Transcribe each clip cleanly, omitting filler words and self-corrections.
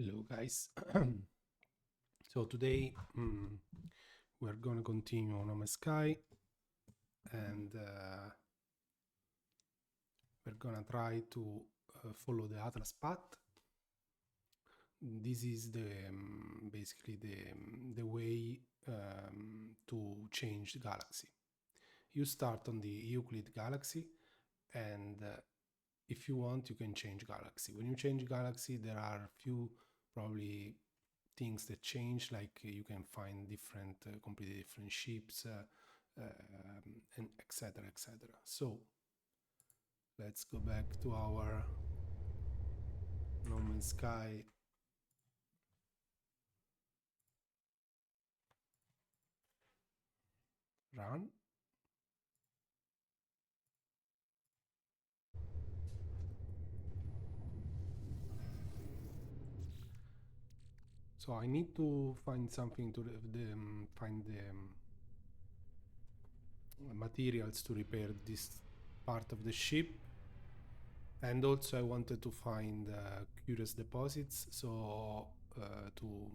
Hello guys. So today we're gonna continue on Home Sky and we're gonna try to follow the Atlas path. This is the basically the way to change the galaxy. You start on the Euclid galaxy, and if you want, you can change galaxy. When you change galaxy, there are few probably things that change, like you can find different, completely different ships, and etc. etc. So let's go back to our No Man's Sky. Run. So I need to find something to find the materials to repair this part of the ship, and also I wanted to find curious deposits, so to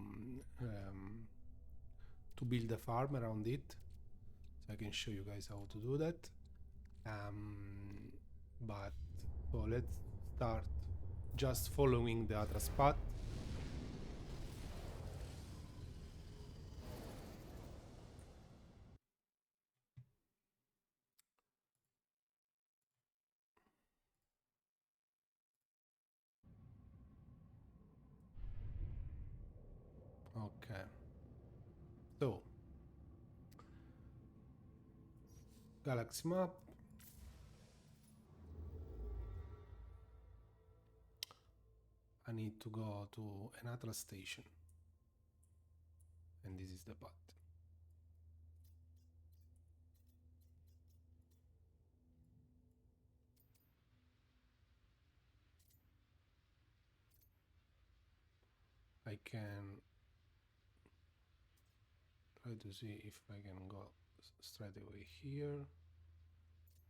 build a farm around it, so I can show you guys how to do that. But so let's start just following the Atlas path. Okay, so galaxy map. I need to go to an Atlas station, and this is the path. I can try to see if I can go straight away here.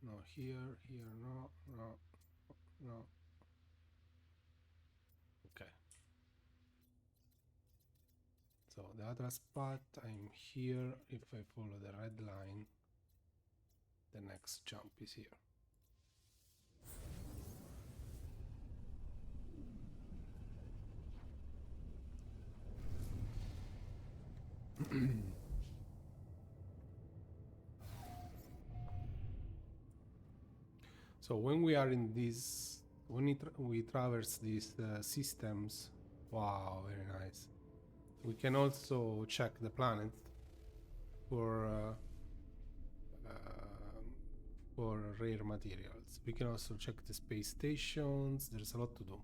No, here, no, no, no. Okay. So the Atlas path, I'm here. If I follow the red line, the next jump is here. So when we are in this, when we traverse these systems, wow, very nice. We can also check the planet for rare materials. We can also check the space stations. There's a lot to do.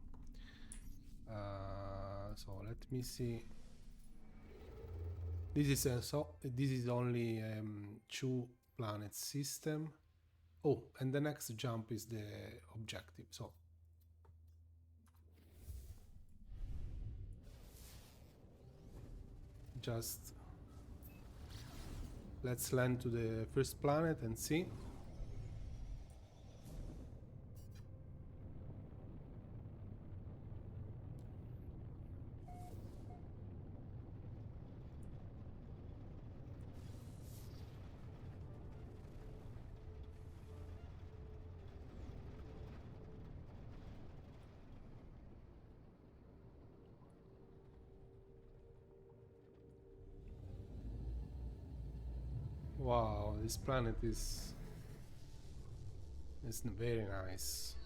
So let me see. This is only 2 planet system. Oh, and the next jump is the objective. So just let's land to the first planet and see. Wow, this planet is very nice.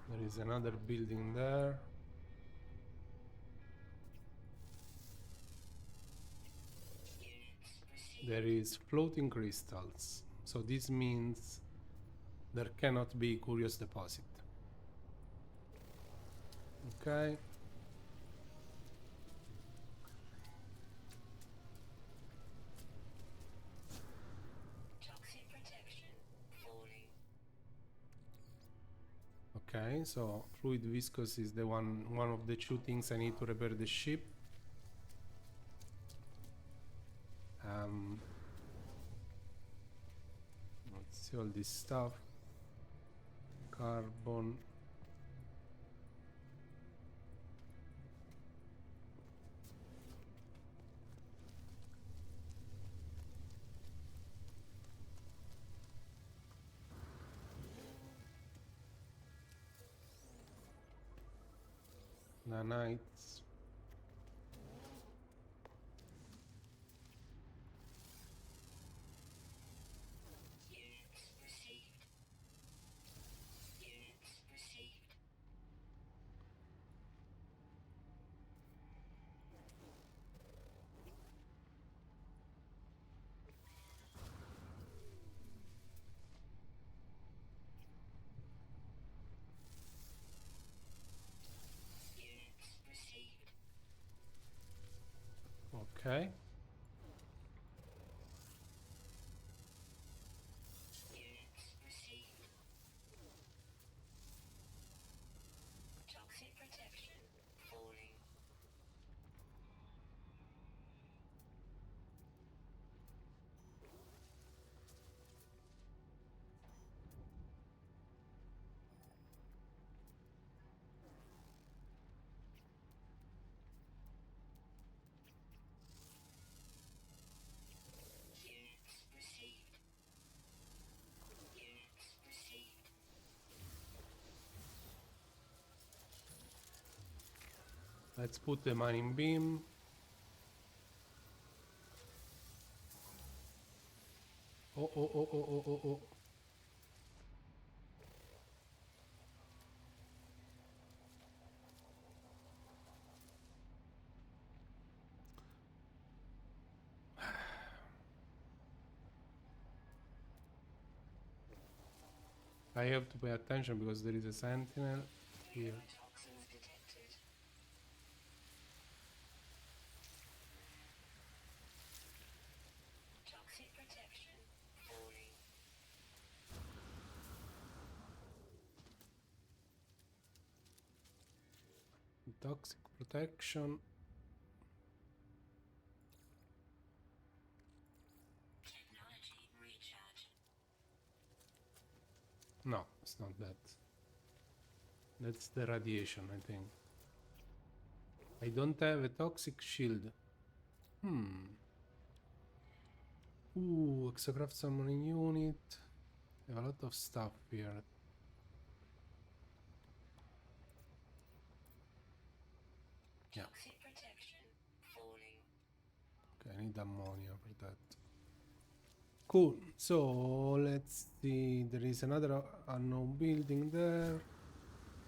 There is another building there. There is floating crystals. So this means there cannot be curious deposit. Okay. Okay, Okay, so fluid viscous is the one of the two things I need to repair the ship. Let's see all this stuff. Carbon. Nanites. Okay. Let's put the mining beam. Oh. I have to pay attention because there is a sentinel here. Toxic protection. No, it's not that. That's the radiation, I think. I don't have a toxic shield. Ooh, exocraft summoning unit. I have a lot of stuff here. Yeah. Okay, I need ammonia for that. Cool. So let's see. There is another unknown building there.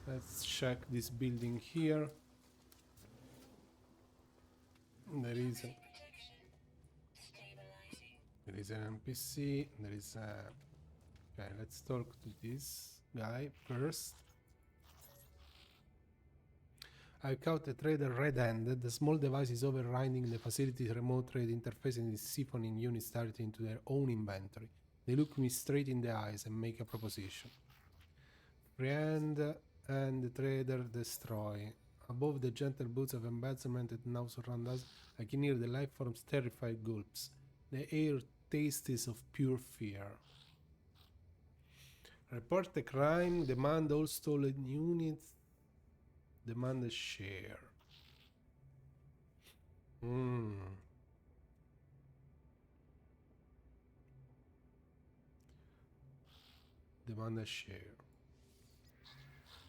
Let's check this building here. There is an NPC. There is a. Okay, let's talk to this guy first. I caught a trader red-handed. The small device is overriding the facility's remote trade interface and is siphoning units directly into their own inventory. They look me straight in the eyes and make a proposition. Friend and the trader destroy. Above the gentle boots of embezzlement that now surround us, I can hear the life form's terrified gulps. The air tastes of pure fear. Report the crime, demand all stolen units, demand a share. Demand a share.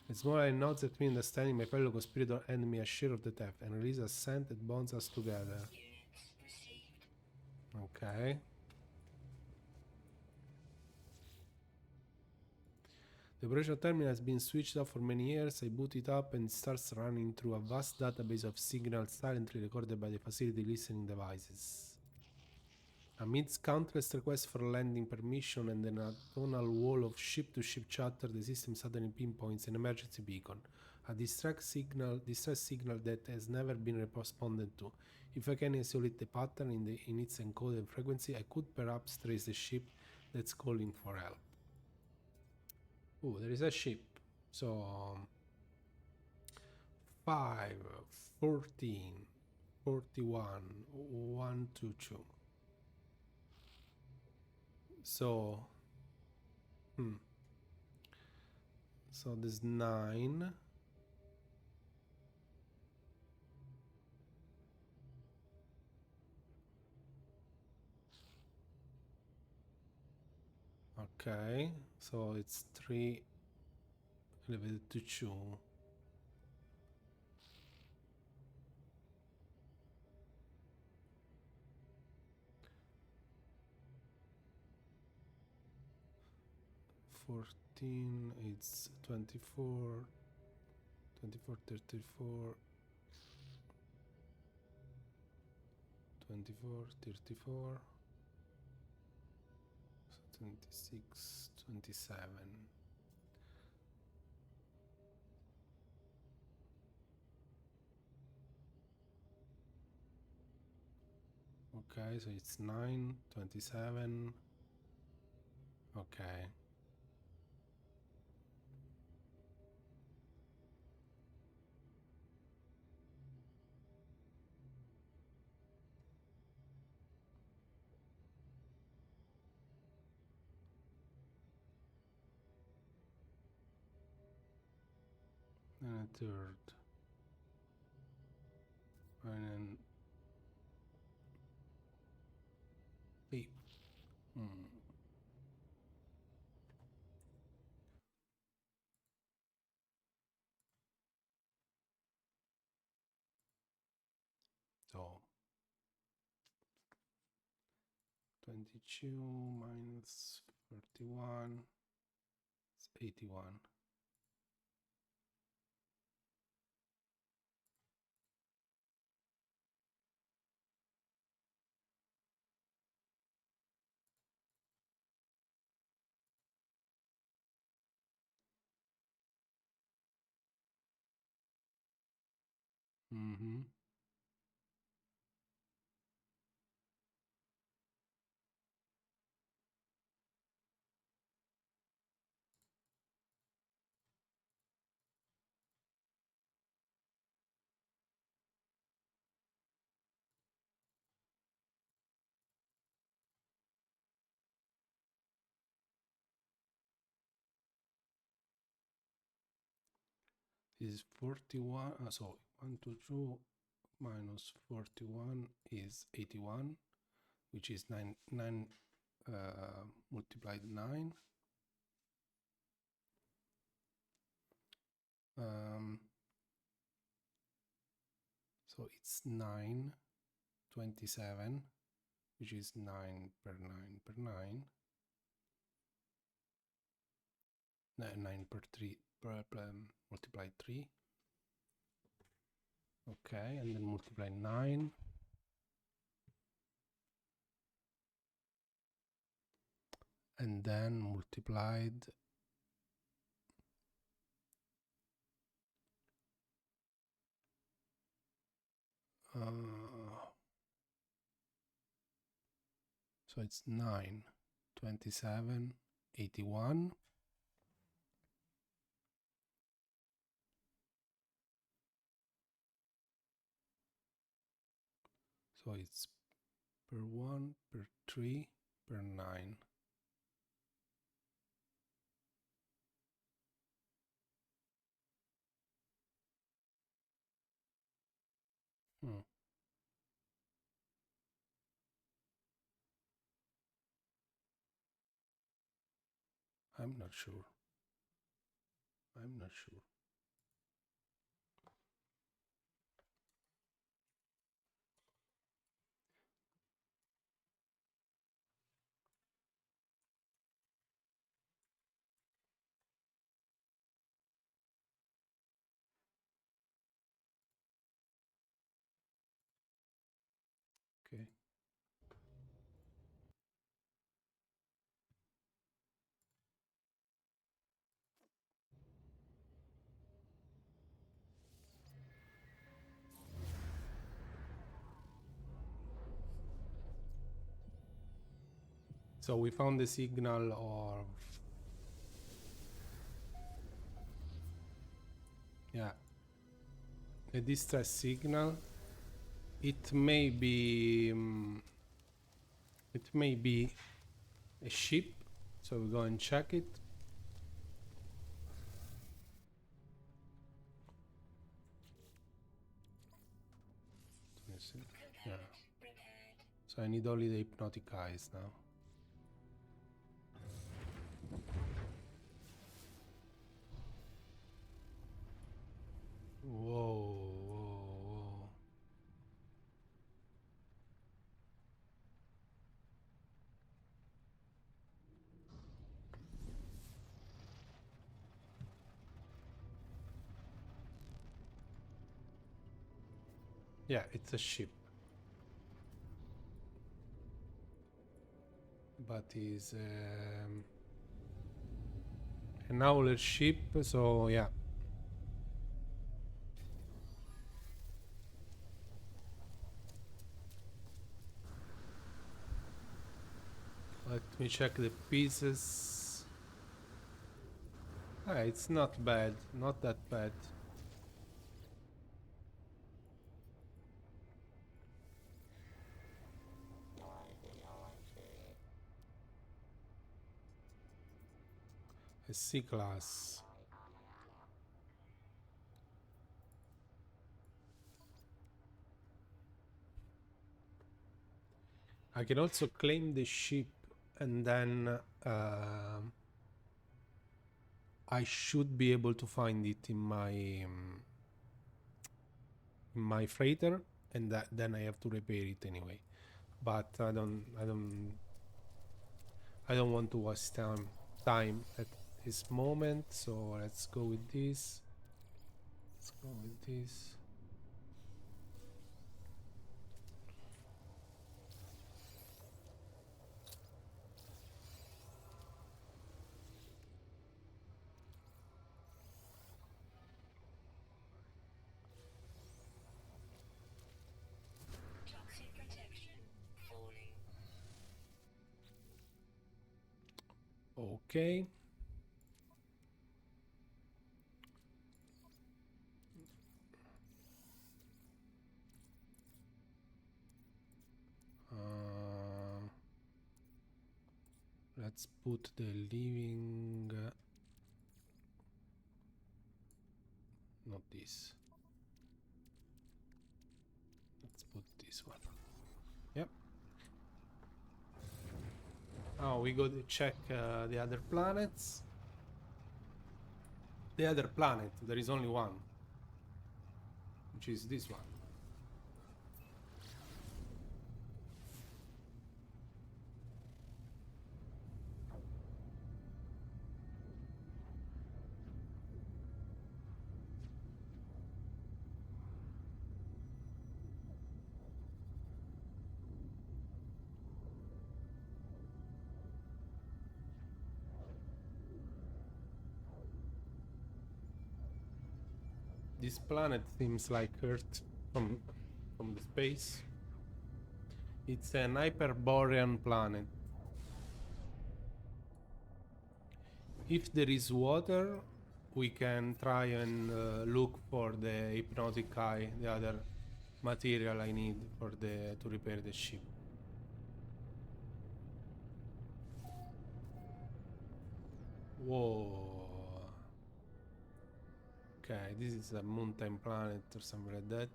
It's more I nods at me understanding my fellow conspirator hand me a share of the theft and release a scent that bonds us together. Okay. The operational terminal has been switched off for many years. I boot it up and it starts running through a vast database of signals silently recorded by the facility listening devices. Amidst countless requests for landing permission and an atonal wall of ship-to-ship chatter, the system suddenly pinpoints an emergency beacon, a distress signal that has never been responded to. If I can isolate the pattern in its encoded frequency, I could perhaps trace the ship that's calling for help. Oh, there is a ship. So 5, 14, 41, 122. So so this 9. Okay, so it's 3 elevated to 2. 14, it's 24, 24, 34, 24, 34, so 26, 27. Okay, so it's 9, 27. Okay. And a third. And then fifth. So 22 minus 31 is 81. This is 41. So 122 minus 41 is 81, which is 9 multiplied 9. So it's 9, 27, which is 9 per 9 per 9. 9 per 3 multiply 3. Okay, and then multiply 9. And then multiplied so it's 9, 27, 81. So it's per 1, per 3, per 9. I'm not sure. I'm not sure. Okay. So we found the signal of Yeah. A distress signal. It may be a ship, so we go and check it. Yeah. So I need only the hypnotic eyes now. Whoa, whoa. Yeah, it's a ship. But is an owler ship, so yeah. Let me check the pieces. Ah, it's not bad, not that bad. A C class. I can also claim the ship and then I should be able to find it in my freighter, and then I have to repair it anyway. But I don't want to waste time at this moment. So let's go with this. Let's go with this. Okay. Let's put the living. Not this. Let's put this one. Yep. Oh, we go to check the other planets. The other planet, there is only one, which is this one. This planet seems like Earth from the space. It's an hyperborean planet. If there is water, we can try and look for the hypnotic eye, the other material I need for to repair the ship. Whoa. Okay, this is a mountain planet or something like that.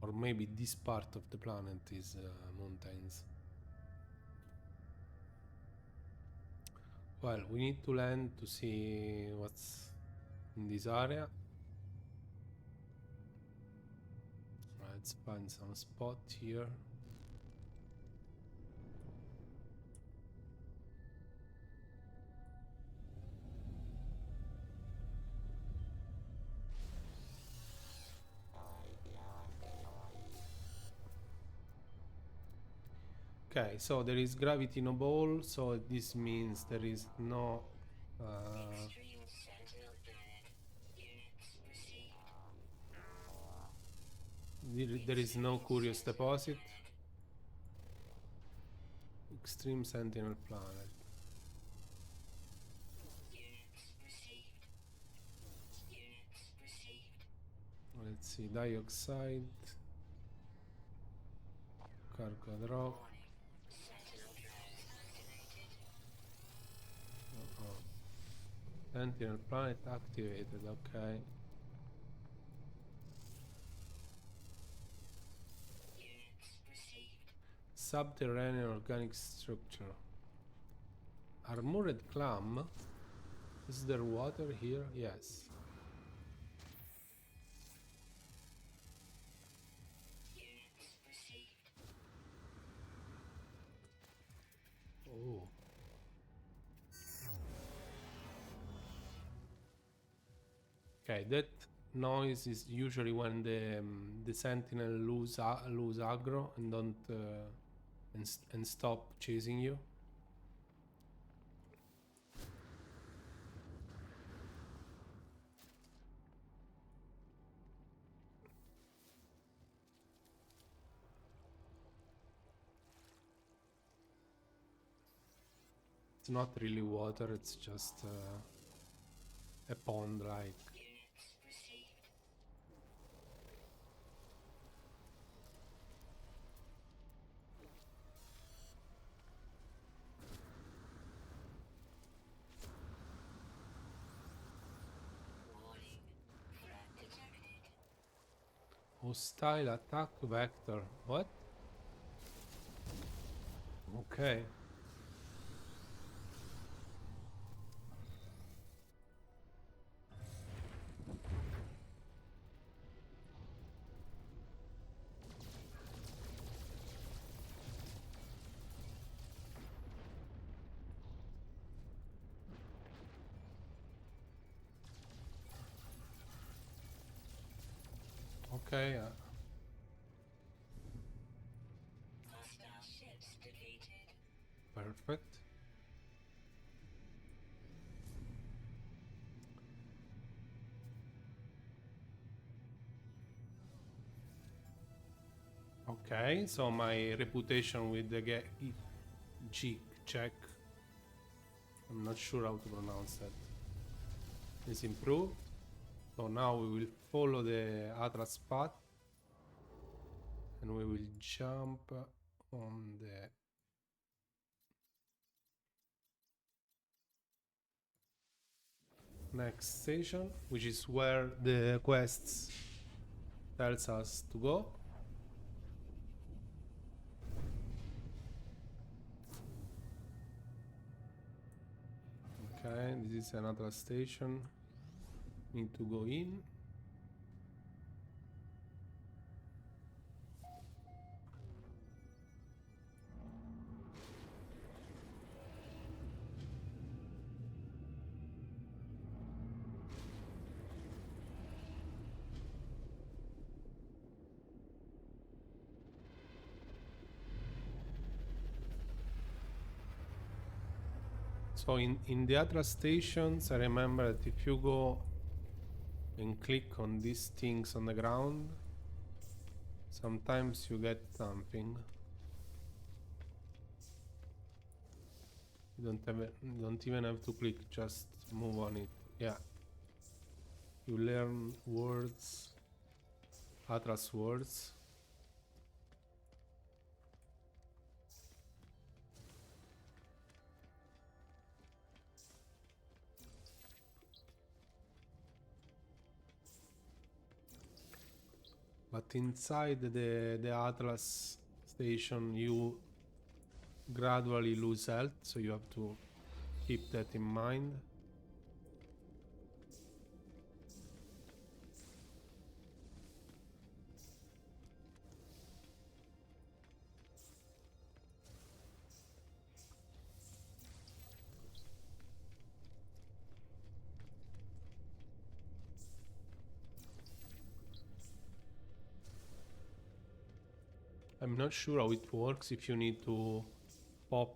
Or maybe this part of the planet is mountains. Well, we need to land to see what's in this area. Let's find some spot here. Okay, so there is gravity no ball, so this means there is no There is no curious deposit. Extreme Sentinel planet. Let's see, dioxide, cargo drop. Uh-oh. Sentinel planet activated, okay. Subterranean organic structure. Armored clam? Is there water here? Yes. Oh. Okay, that noise is usually when the sentinel lose aggro and don't and stop chasing you. It's not really water, it's just a pond like. Hostile attack vector. What? Okay. Okay. Perfect. Okay, so my reputation with the G check, I'm not sure how to pronounce that, is improved. So now we will follow the Atlas path and we will jump on the next station, which is where the quests tells us to go. Okay, this is another station. Need to go in. So in the Atlas stations, I remember that if you go and click on these things on the ground, sometimes you get something. You don't even have to click, just move on it. Yeah. You learn words, Atlas words. But inside the Atlas station, you gradually lose health, so you have to keep that in mind. I'm not sure how it works if you need to pop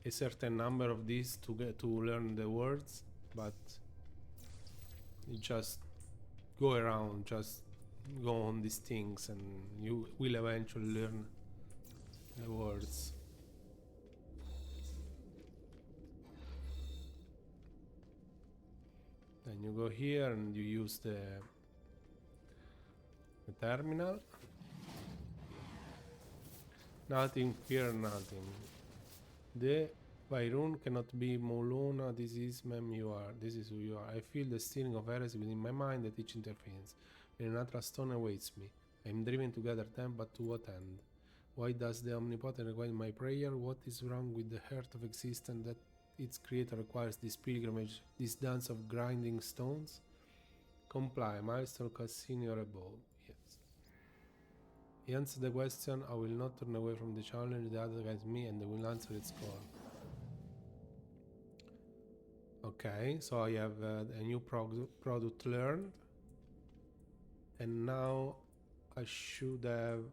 a certain number of these to get to learn the words, but you just go around, just go on these things, and you will eventually learn the words. Then you go here and you use the terminal. Nothing here, nothing. The Vairun cannot be Moluna, this is mem you are, this is who you are. I feel the stirring of heresy within my mind at each interference. And another stone awaits me. I am driven to gather them, but to what end? Why does the Omnipotent require my prayer? What is wrong with the heart of existence that its creator requires this pilgrimage, this dance of grinding stones? Comply, milestone Cassini or above. Yes. He answered the question, I will not turn away from the challenge, the other guides me and they will answer its call. Okay, so I have a new product learned. And now I should have...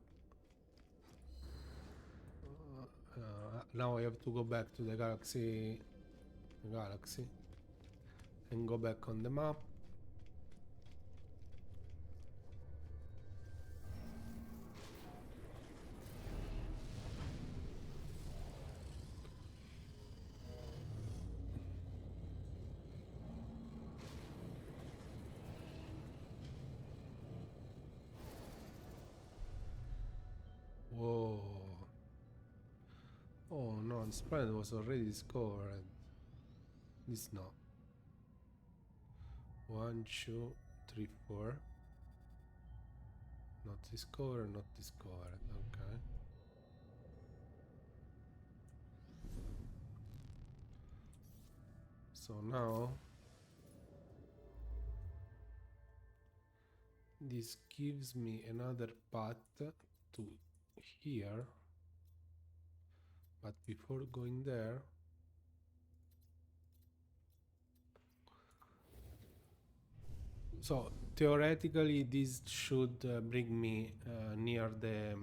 now I have to go back to the galaxy and go back on the map. Whoa. Oh no, this planet was already discovered. This no. 1, 2, 3, 4. Not discovered, not discovered. Okay. So now this gives me another path to here, but before going there, so theoretically this should bring me near the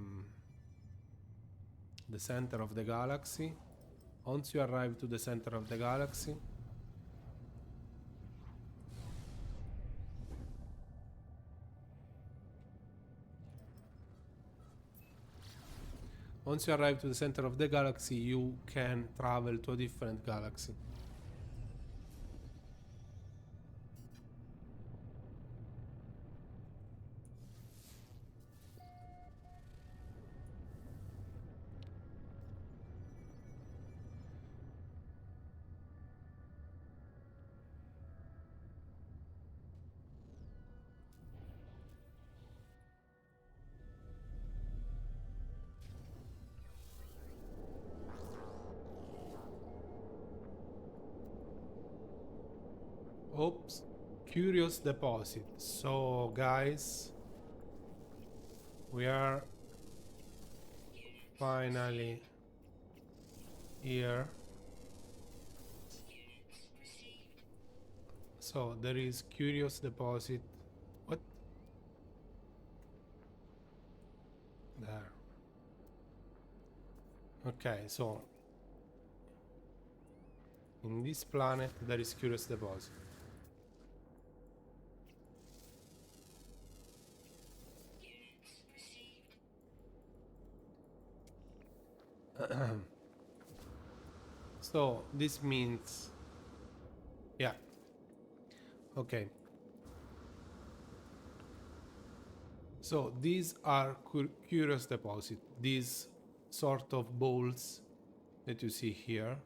center of the galaxy. Once you arrive to the center of the galaxy, you can travel to a different galaxy. Oops. Curious deposit. So guys, we are finally here. So there is curious deposit. What? There. Okay, so in this planet there is curious deposit. So this means, yeah, okay. So these are curious deposit. These sort of bowls that you see here.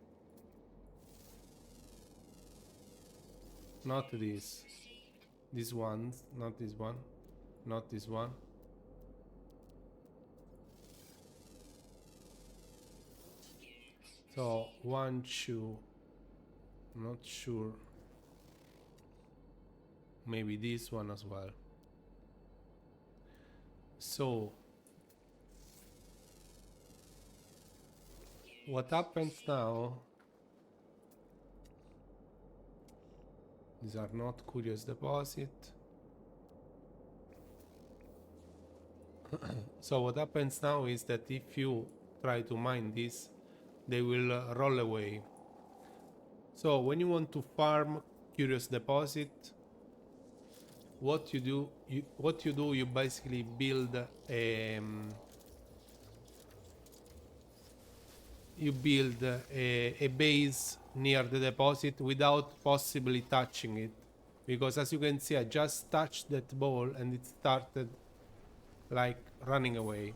Not these. These ones, not this one, not this one. So 1, 2, not sure. Maybe this one as well. So what happens now? These are not curious deposit. So what happens now is that if you try to mine this, they will roll away. So when you want to farm curious deposit, what you do, you basically build a base near the deposit without possibly touching it, because as you can see, I just touched that ball and it started like running away.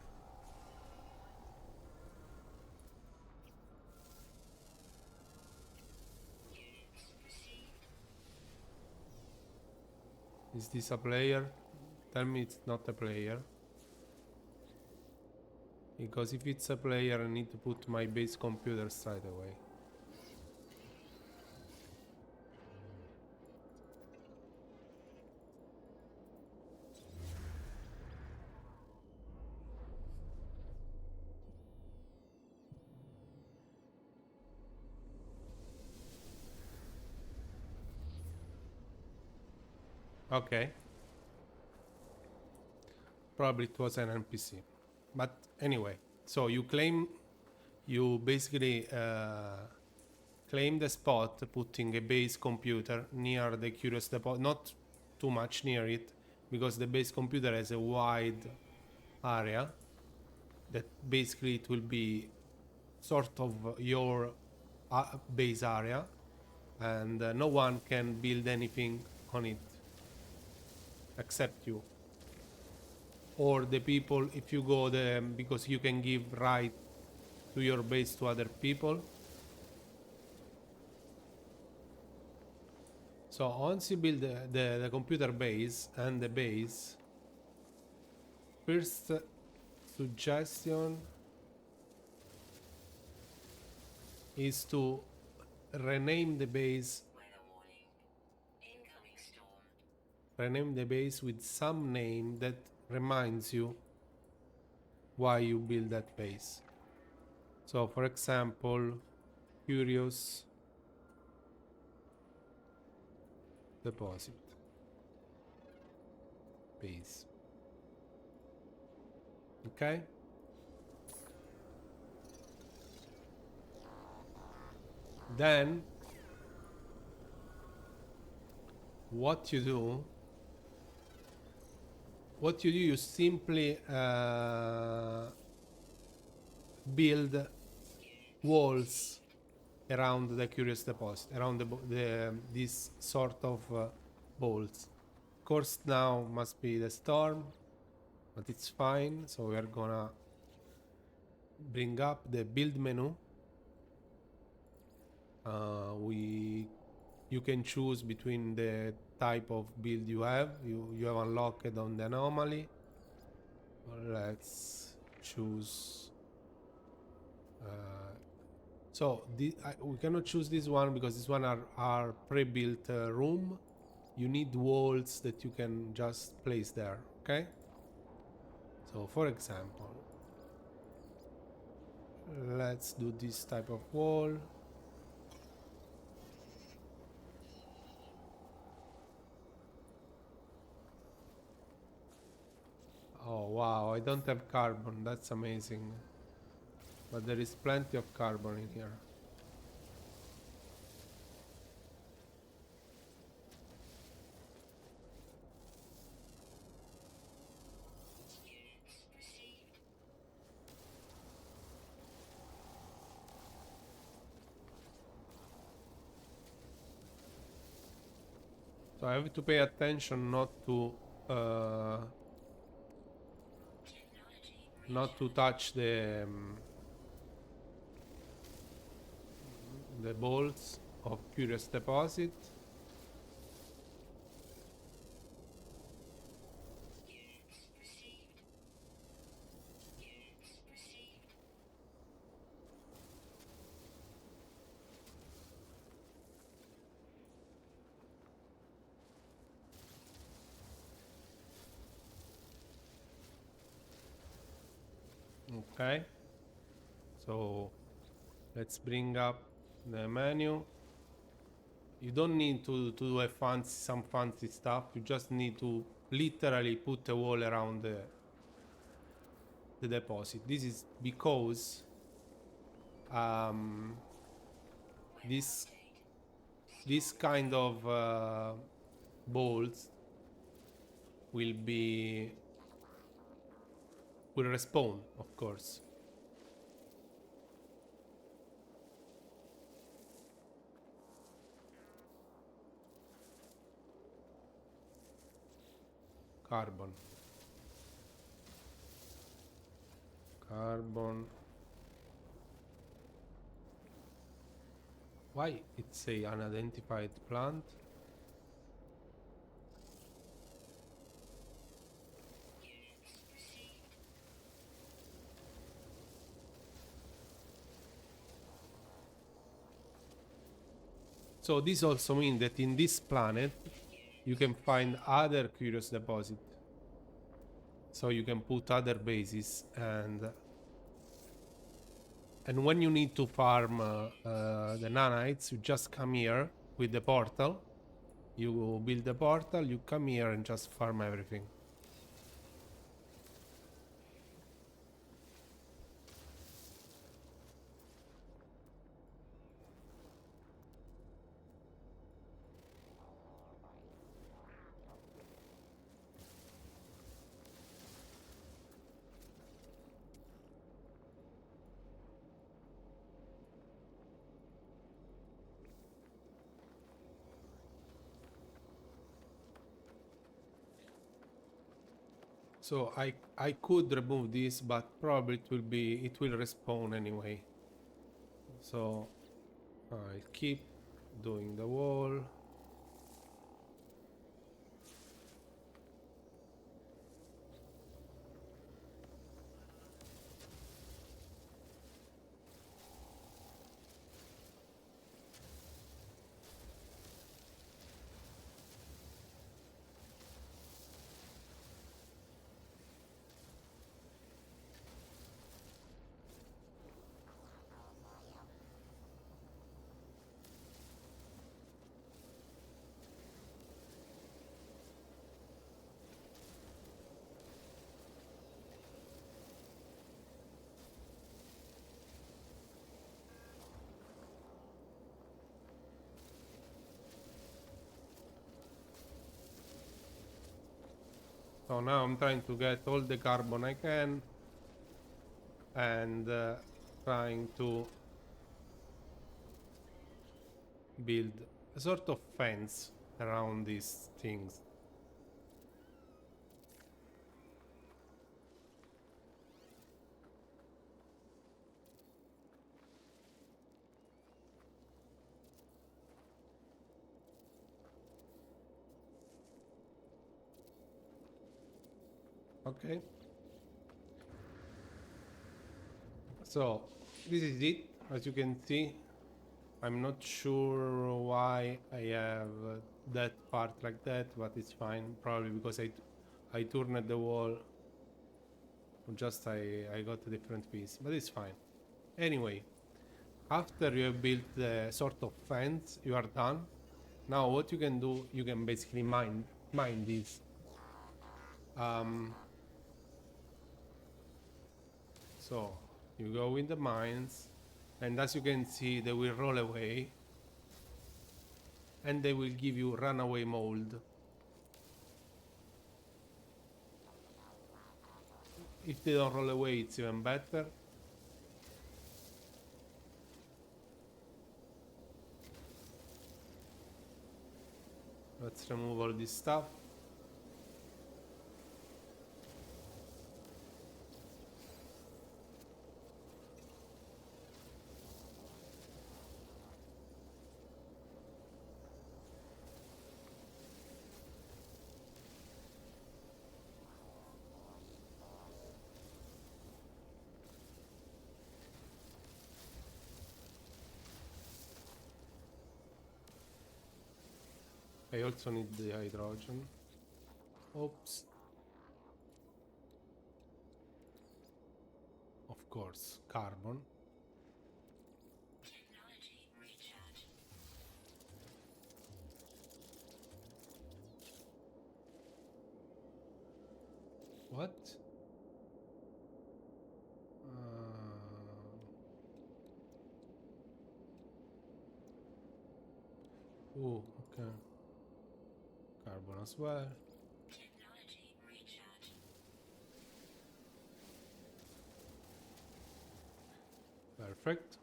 Is this a player? Tell me it's not a player. Because if it's a player, I need to put my base computer straight away. Okay. Probably it was an NPC. But anyway, so you basically claim the spot, putting a base computer near the curious deposit, not too much near it, because the base computer has a wide area that basically it will be sort of your base area, and no one can build anything on it except you or the people if you go there, because you can give right to your base to other people. So once you build the computer base and the base, first suggestion is to rename the base. Rename the base with some name that reminds you why you build that base. So for example, curious deposit base. Okay. Then what you do, you simply build walls around the curious deposit, around this sort of balls. Of course, now must be the storm, but it's fine. So we are gonna bring up the build menu. You can choose between the type of build you have. You have unlocked on the anomaly. Let's choose. So we cannot choose this one because this one are pre-built room. You need walls that you can just place there. Okay. So for example, let's do this type of wall. Oh wow, I don't have carbon, that's amazing. But there is plenty of carbon in here. So I have to pay attention not to touch the bolts of curious deposit. Okay, so let's bring up the menu. You don't need to do some fancy stuff. You just need to literally put a wall around the deposit. This is because um, this kind of balls will respawn, of course. Carbon. Why it's a unidentified plant? So this also means that in this planet you can find other curious deposits. So you can put other bases, and when you need to farm the nanites, you just come here with the portal. You build the portal, you come here and just farm everything. So I could remove this, but probably it will respawn anyway. So I'll keep doing the wall. So now I'm trying to get all the carbon I can, and trying to build a sort of fence around these things. Okay. So this is it. As you can see, I'm not sure why I have that part like that, but it's fine. Probably because I turned the wall. Or just I got a different piece, but it's fine. Anyway, after you have built the sort of fence, you are done. Now what you can do, you can basically mine this. So you go in the mines, and as you can see, they will roll away, and they will give you runaway mold. If they don't roll away, it's even better. Let's remove all this stuff. I also need the hydrogen. Oops. Of course, carbon. What? Oh, okay. Carbon as well. Technology recharge. Perfect.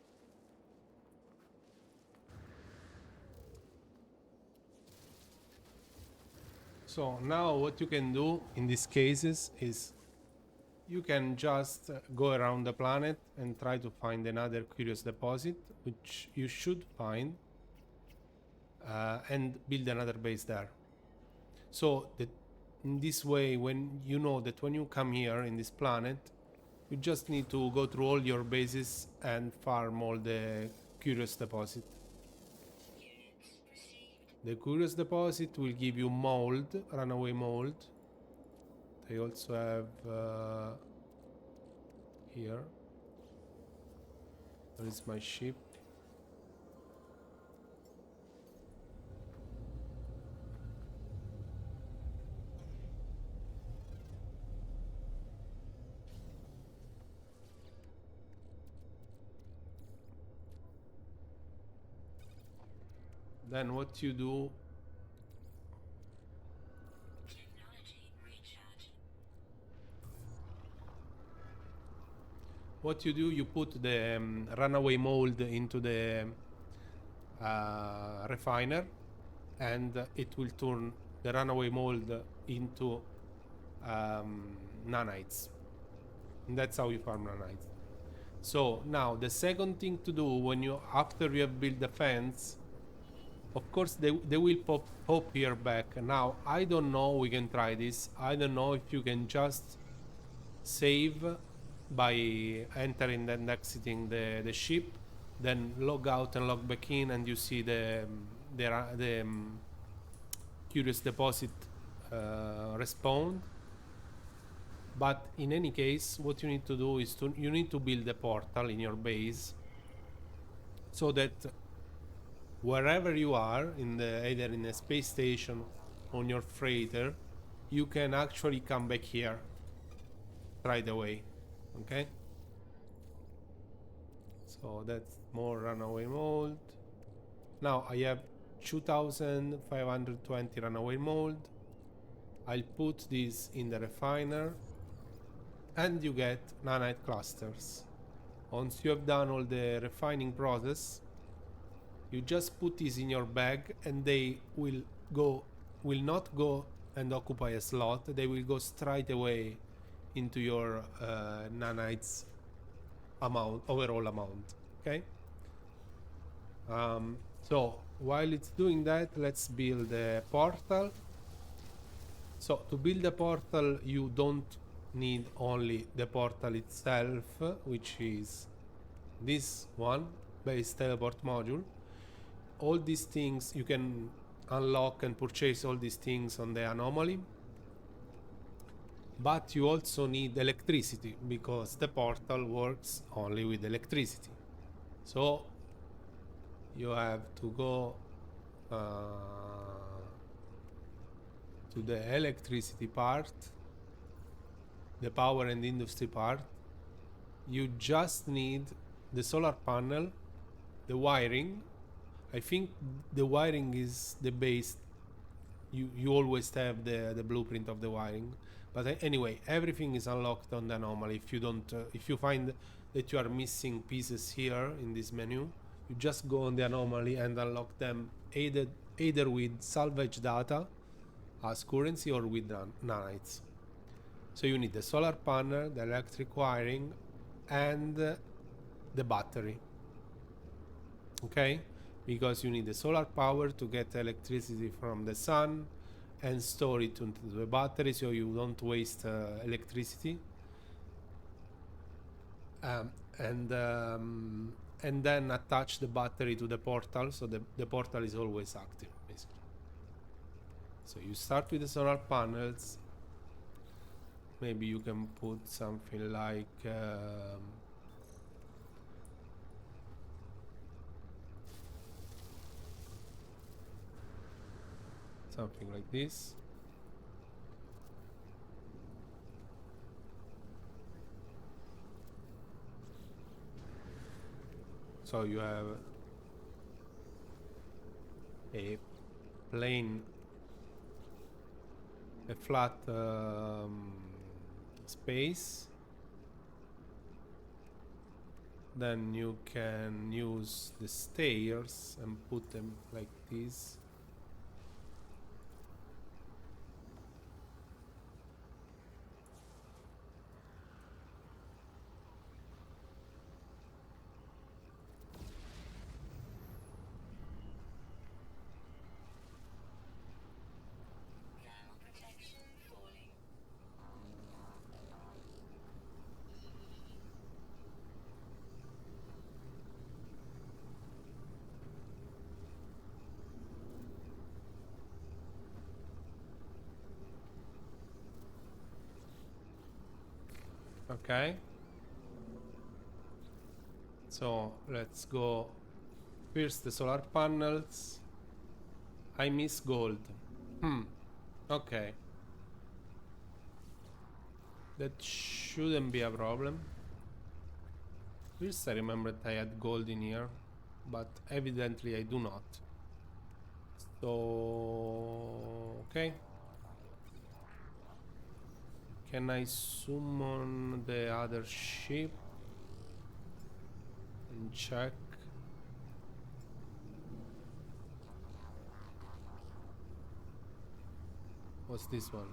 So now what you can do in these cases is you can just go around the planet and try to find another curious deposit, which you should find, and build another base there. So that in this way, when you know that when you come here in this planet, you just need to go through all your bases and farm all the curious deposit. Units received. The curious deposit will give you mold, runaway mold. They also have here. Where is my ship? Then what you do, Technology recharge. you put the runaway mold into the refiner, and it will turn the runaway mold into nanites. And that's how you farm nanites. So now the second thing to do when you after you have built the fence, of course they will pop here back. Now I don't know, we can try this. I don't know if you can just save by entering and exiting the ship, then log out and log back in, and you see the curious deposit respawn. But in any case, what you need to do is you need to build a portal in your base so that wherever you are in the either in a space station on your freighter, you can actually come back here right away. Okay, so that's more runaway mold. Now I have 2520 runaway mold. I'll put this in the refiner and you get nanite clusters. Once you have done all the refining process, you just put these in your bag and they will not go and occupy a slot. They will go straight away into your nanites overall amount. Okay. So while it's doing that, let's build a portal. So to build a portal, you don't need only the portal itself, which is this one, base teleport module. All these things you can unlock and purchase all these things on the anomaly, but you also need electricity because the portal works only with electricity. So you have to go to the electricity part, the power and industry part. You just need the solar panel, the wiring. I think the wiring is the base. You always have the blueprint of the wiring, but anyway, everything is unlocked on the anomaly. If you don't if you find that you are missing pieces here in this menu, you just go on the anomaly and unlock them either with salvage data as currency or with nanites. So you need the solar panel, the electric wiring, and the battery. Okay, because you need the solar power to get electricity from the sun and store it into the battery so you don't waste electricity. Um, and um, and then attach the battery to the portal so the portal is always active basically. So you start with the solar panels. Maybe you can put something like something like this. So you have a plane, a flat space, then you can use the stairs and put them like this. Thermal protection falling. Okay. So let's go. First the solar panels. I miss gold. Okay. That shouldn't be a problem. First I remembered I had gold in here, but evidently I do not. So okay. Can I summon the other ship and check? What's this one?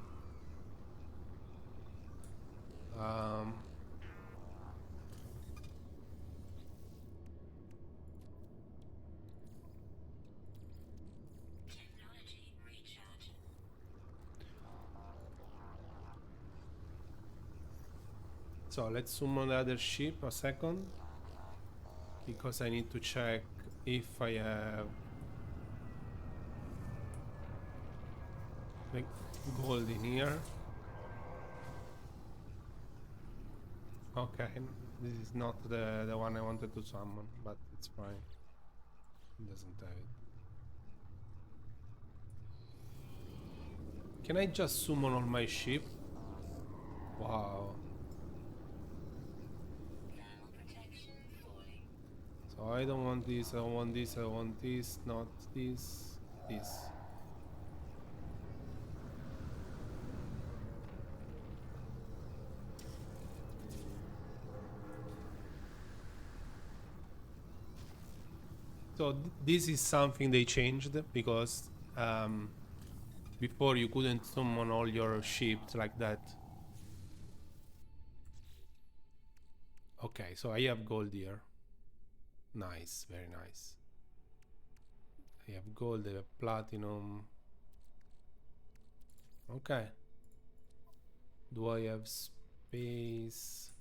Technology recharge. So let's summon the other ship a second, because I need to check if I have like gold in here. Okay, this is not the one I wanted to summon, but it's fine. It doesn't have it. Can I just summon all my ship? Wow. Thermal protection falling. So I don't want this, I don't want this, I want this, not this, this. So this is something they changed, because before you couldn't summon all your ships like that. Okay, so I have gold here. Nice, very nice. I have gold, I have platinum. Okay. Do I have space?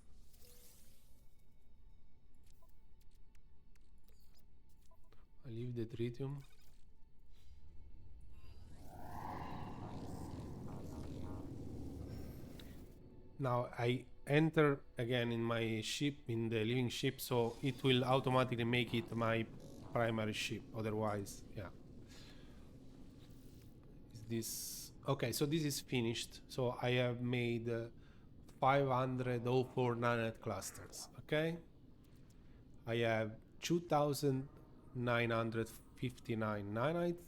I leave the tritium. Now I enter again in my ship, in the living ship, so it will automatically make it my primary ship. Otherwise, yeah. Is this okay? So this is finished. So I have made 504 nanonet clusters. Okay, I have 2,959 nanites.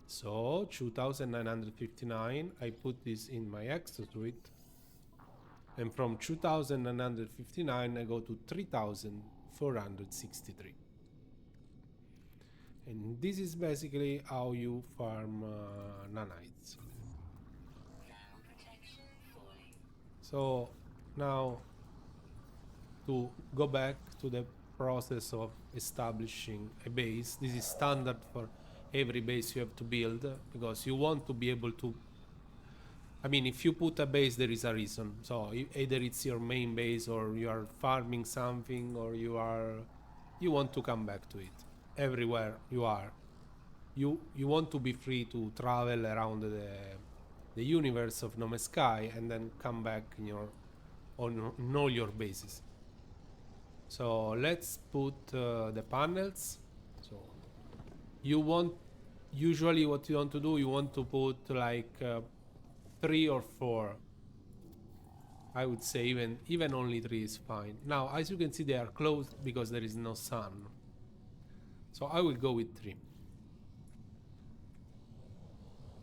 So 2,959. I put this in my exosuite. And from 2,959 I go to 3,463. And this is basically how you farm nanites. Thermal protection falling. So now to go back to the process of establishing a base, this is standard for every base you have to build, because you want to be able to, I mean, if you put a base, there is a reason. So either it's your main base, or you are farming something, or you want to come back to it. Everywhere you are, you want to be free to travel around the universe of Nome Sky and then come back in your on all your bases. So let's put the panels. So you want, usually what you want to do, you want to put like 3 or 4. I would say even only 3 is fine. Now, as you can see, they are closed because there is no sun. So I will go with 3.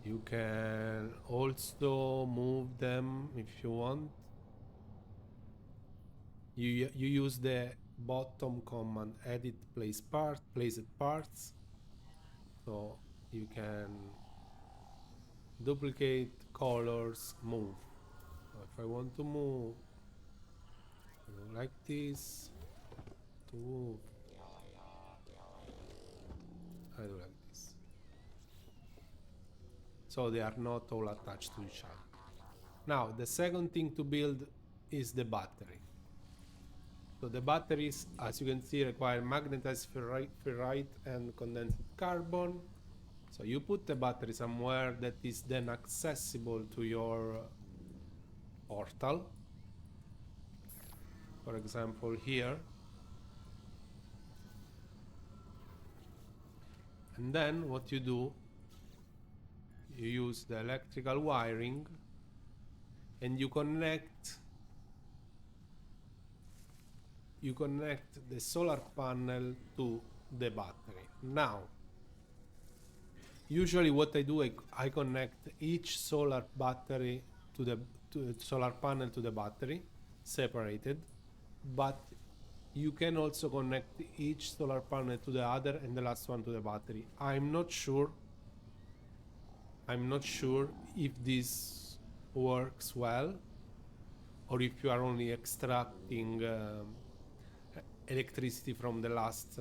You can also move them if you want. You use the bottom command edit placed parts, so you can duplicate colors, move. So if I want to move, I go like this. To move, I do like this. So they are not all attached to each other. Now the second thing to build is the battery. So the batteries, as you can see, require magnetized ferrite and condensed carbon. So you put the battery somewhere that is then accessible to your portal. For example, here. And then what you do, you use the electrical wiring and you connect the solar panel to the battery. Now, usually what I do, I connect each solar battery to the solar panel to the battery, separated, but you can also connect each solar panel to the other and the last one to the battery. I'm not sure if this works well or if you are only extracting electricity from the last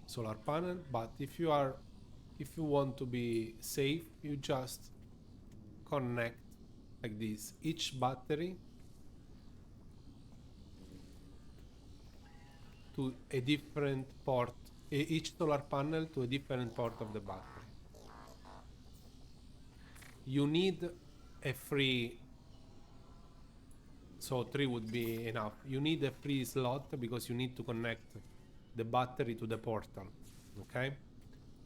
solar panel, but if you want to be safe, you just connect like this each battery to a different port, each solar panel to a different port of the battery. You need a free, so 3 would be enough. You need a free slot because you need to connect the battery to the portal. Okay,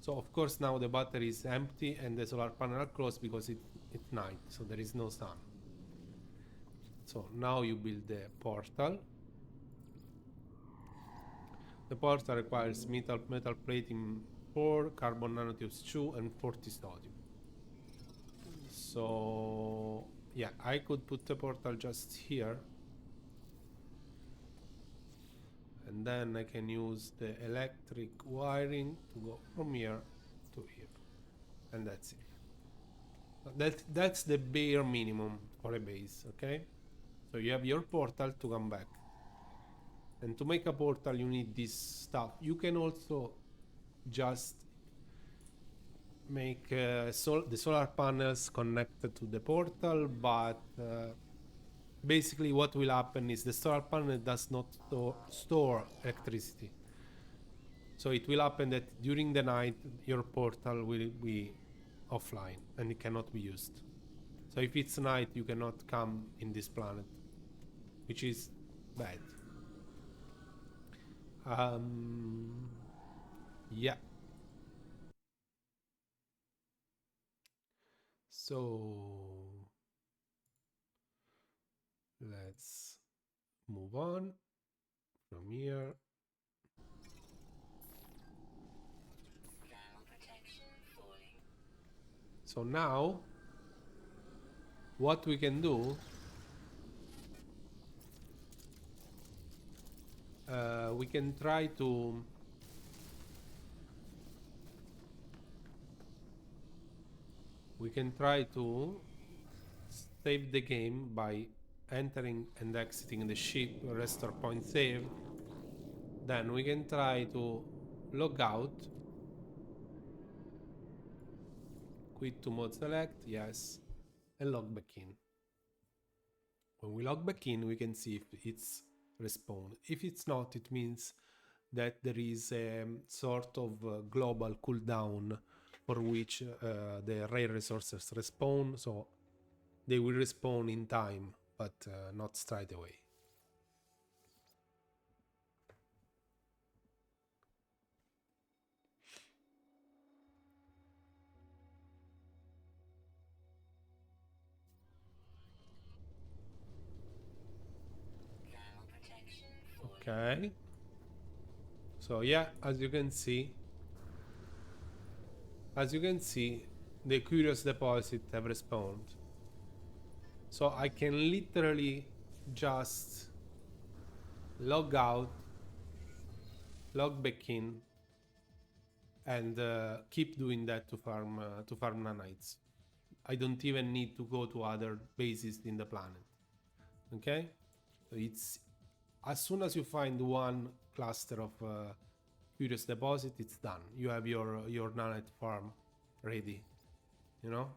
so of course now the battery is empty and the solar panel are closed because it's night, so there is no sun. So now you build the portal. The portal requires metal plating 4, carbon nanotubes 2, and 40 sodium. So yeah, I could put the portal just here, and then I can use the electric wiring to go from here to here, and that's it. That's the bare minimum for a base. Okay, so you have your portal to come back, and to make a portal you need this stuff. You can also just make the solar panels connected to the portal, but basically what will happen is the solar panel does not store electricity. So it will happen that during the night your portal will be offline and it cannot be used. So if it's night you cannot come in this planet, which is bad. Yeah. So let's move on from here. Thermal protection falling. So now what we can do, we can try to save the game by entering and exiting the ship, restore point save. Then we can try to log out, quit to mode select, yes, and log back in. When we log back in, we can see if it's respawned. If it's not, it means that there is a sort of global cooldown for which the rare resources respawn, so they will respawn in time, but not straight away. Thermal protection falling. Okay. So yeah, as you can see, the curious deposit have respawned. So I can literally just log out, log back in, and keep doing that to farm nanites. I don't even need to go to other bases in the planet. Okay, so it's as soon as you find one cluster of curious deposit, it's done. You have your nanite farm ready. You know.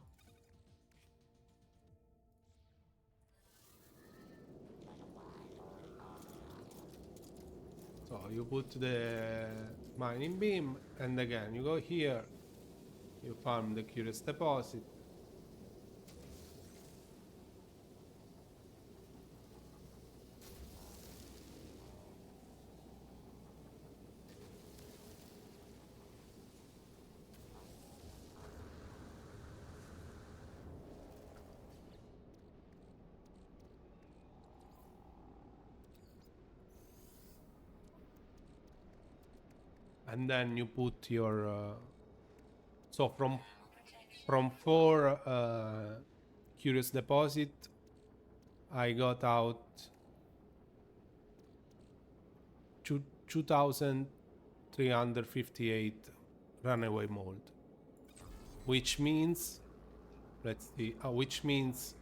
So you put the mining beam, and again you go here. You farm the curious deposit. And then you put your so Thermal protection. from 4 curious deposit I got out 2358 runaway mold, which means let's see which means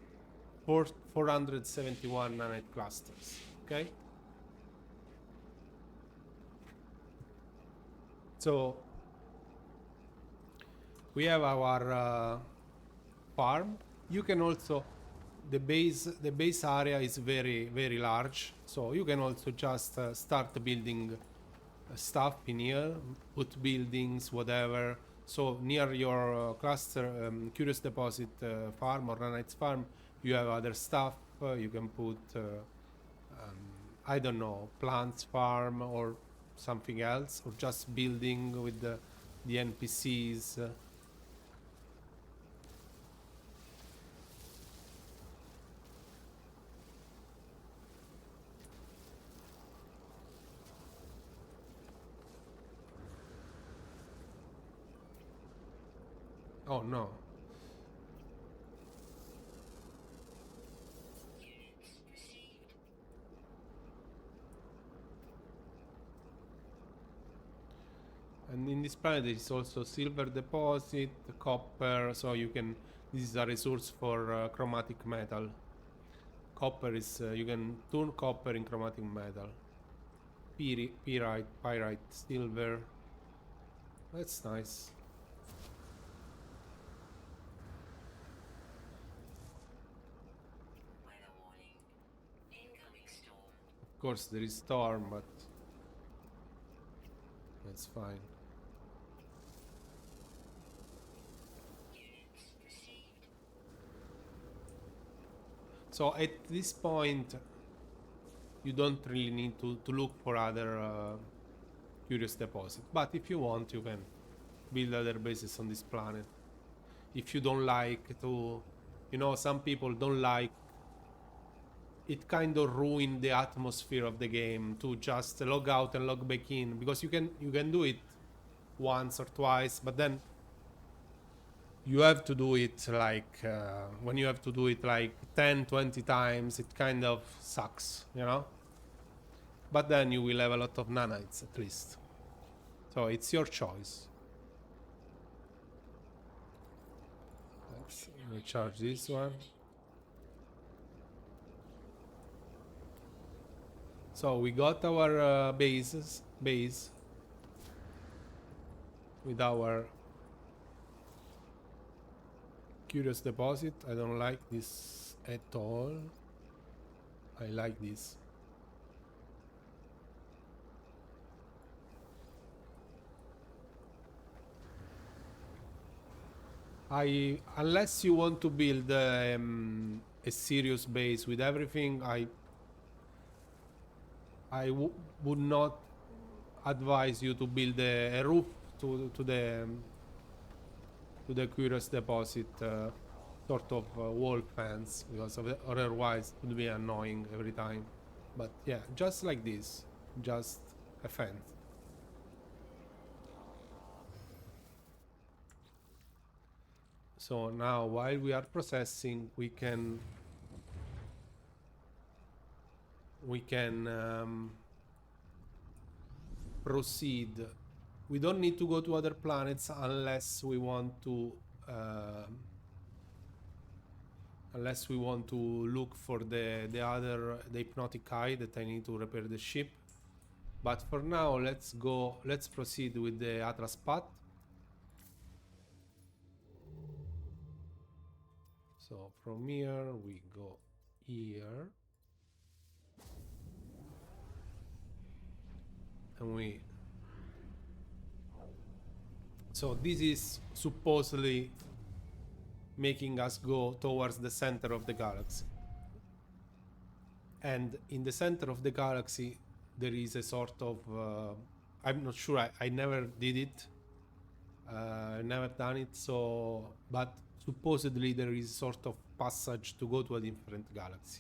471 nanite clusters. Okay, so we have our farm. You can also the base area is very large, so you can also just start building stuff in here, put buildings, whatever. So near your cluster curious deposit farm or nanites farm, you have other stuff. You can put I don't know, plants farm or something else, or just building with the NPCs. Oh no. Units received. And in this planet there is also silver deposit, copper, so you can, this is a resource for chromatic metal. Copper is, you can turn copper in chromatic metal. Pyrite, silver. That's nice. Weather warning. Incoming storm. Of course there is storm, but that's fine. Units received. So at this point, you don't really need to look for other curious deposits. But if you want, you can build other bases on this planet. If you don't like to, you know, some people don't like, it kind of ruin the atmosphere of the game to just log out and log back in, because you can do it once or twice, but then you have to do it like when you have to do it like 10-20 times, it kind of sucks, you know. But then you will have a lot of nanites at least, so it's your choice. Let's recharge this one. So we got our base with our curious deposit. I don't like this at all. I like this. Unless you want to build a serious base with everything, would not advise you to build a roof to the curious deposit sort of wall fence, because otherwise it would be annoying every time. But yeah, just like this, just a fence. So now while we are processing, we can proceed. We don't need to go to other planets unless we want to look for the hypnotic eye that I need to repair the ship. But for now, let's proceed with the Atlas path. So from here we go here, and so this is supposedly making us go towards the center of the galaxy. And in the center of the galaxy, there is a sort of I'm not sure. I never did it. Never done it. So, but supposedly there is sort of passage to go to a different galaxy.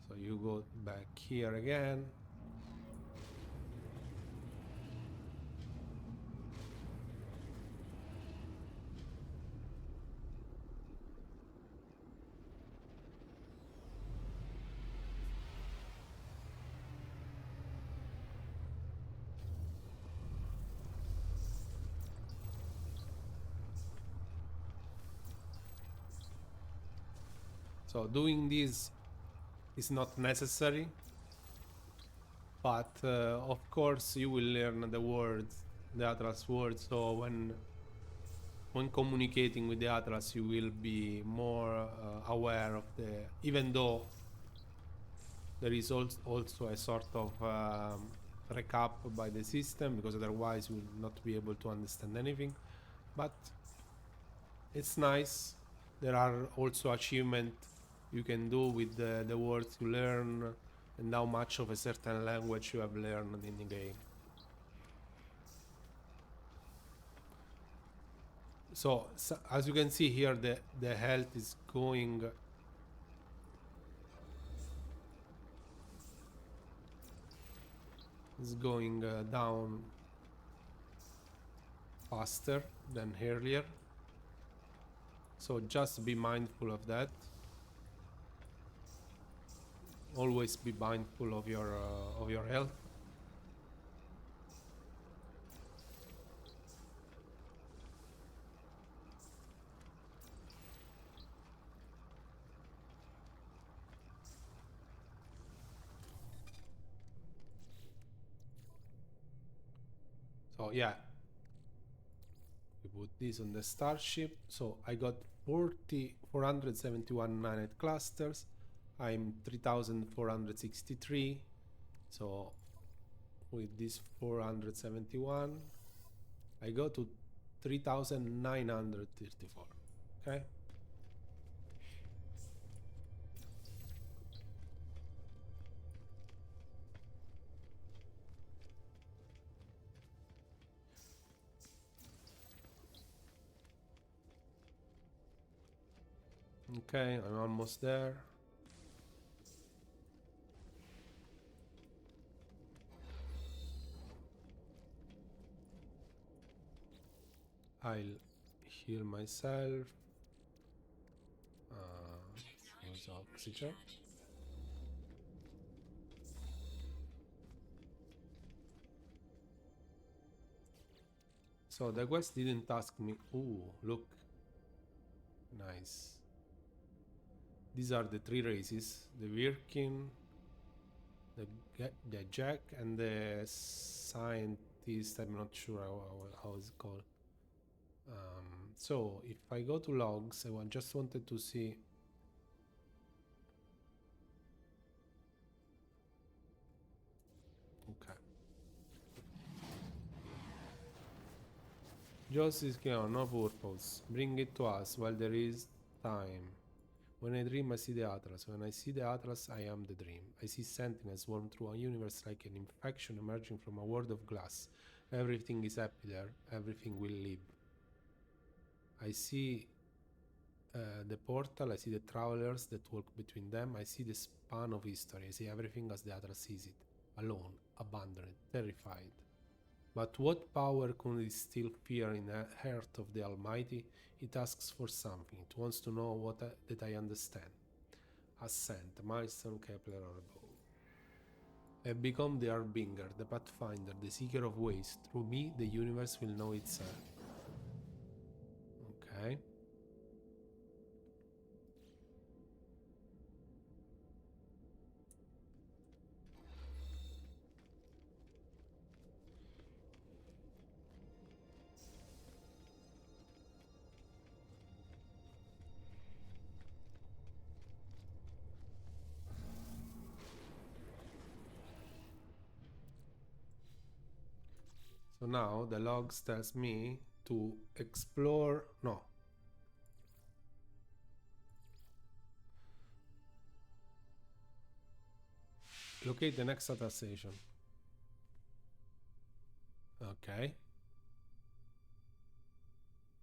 So you go back here again. So doing this is not necessary, but of course you will learn the words, the Atlas words. So when communicating with the Atlas, you will be more aware of the. Even though there is also a sort of recap by the system, because otherwise you will not be able to understand anything. But it's nice. There are also achievements you can do with the words you learn and how much of a certain language you have learned in the game. So as you can see here, the health is going down faster than earlier. So just be mindful of that. Always be mindful of your health. So yeah, we put this on the starship. So I got 471 planet clusters. I'm 3463. So with this 471, I go to 3934. Okay. Okay, I'm almost there. I'll heal myself. Use oxygen. So the quest didn't ask me. Ooh, look. Nice. These are the three races: the Virkin, the Jack, and the scientist. I'm not sure how it's called. So if I go to logs, I just wanted to see. Okay. Justice clear, no purpose. Bring it to us while there is time. When I dream, I see the Atlas. When I see the Atlas, I am the dream. I see sentinels swarm through a universe like an infection emerging from a world of glass. Everything is happy there. Everything will live. I see the portal. I see the travelers that walk between them. I see the span of history. I see everything as the Atlas sees it. Alone, abandoned, terrified. But what power could it still fear in the heart of the Almighty? It asks for something. It wants to know that I understand. Ascent, milestone, Kepler, or above. I have become the Harbinger, the Pathfinder, the Seeker of Ways. Through me, the universe will know itself. Okay. So now the logs tells me to explore. No. Locate the next data station. Okay.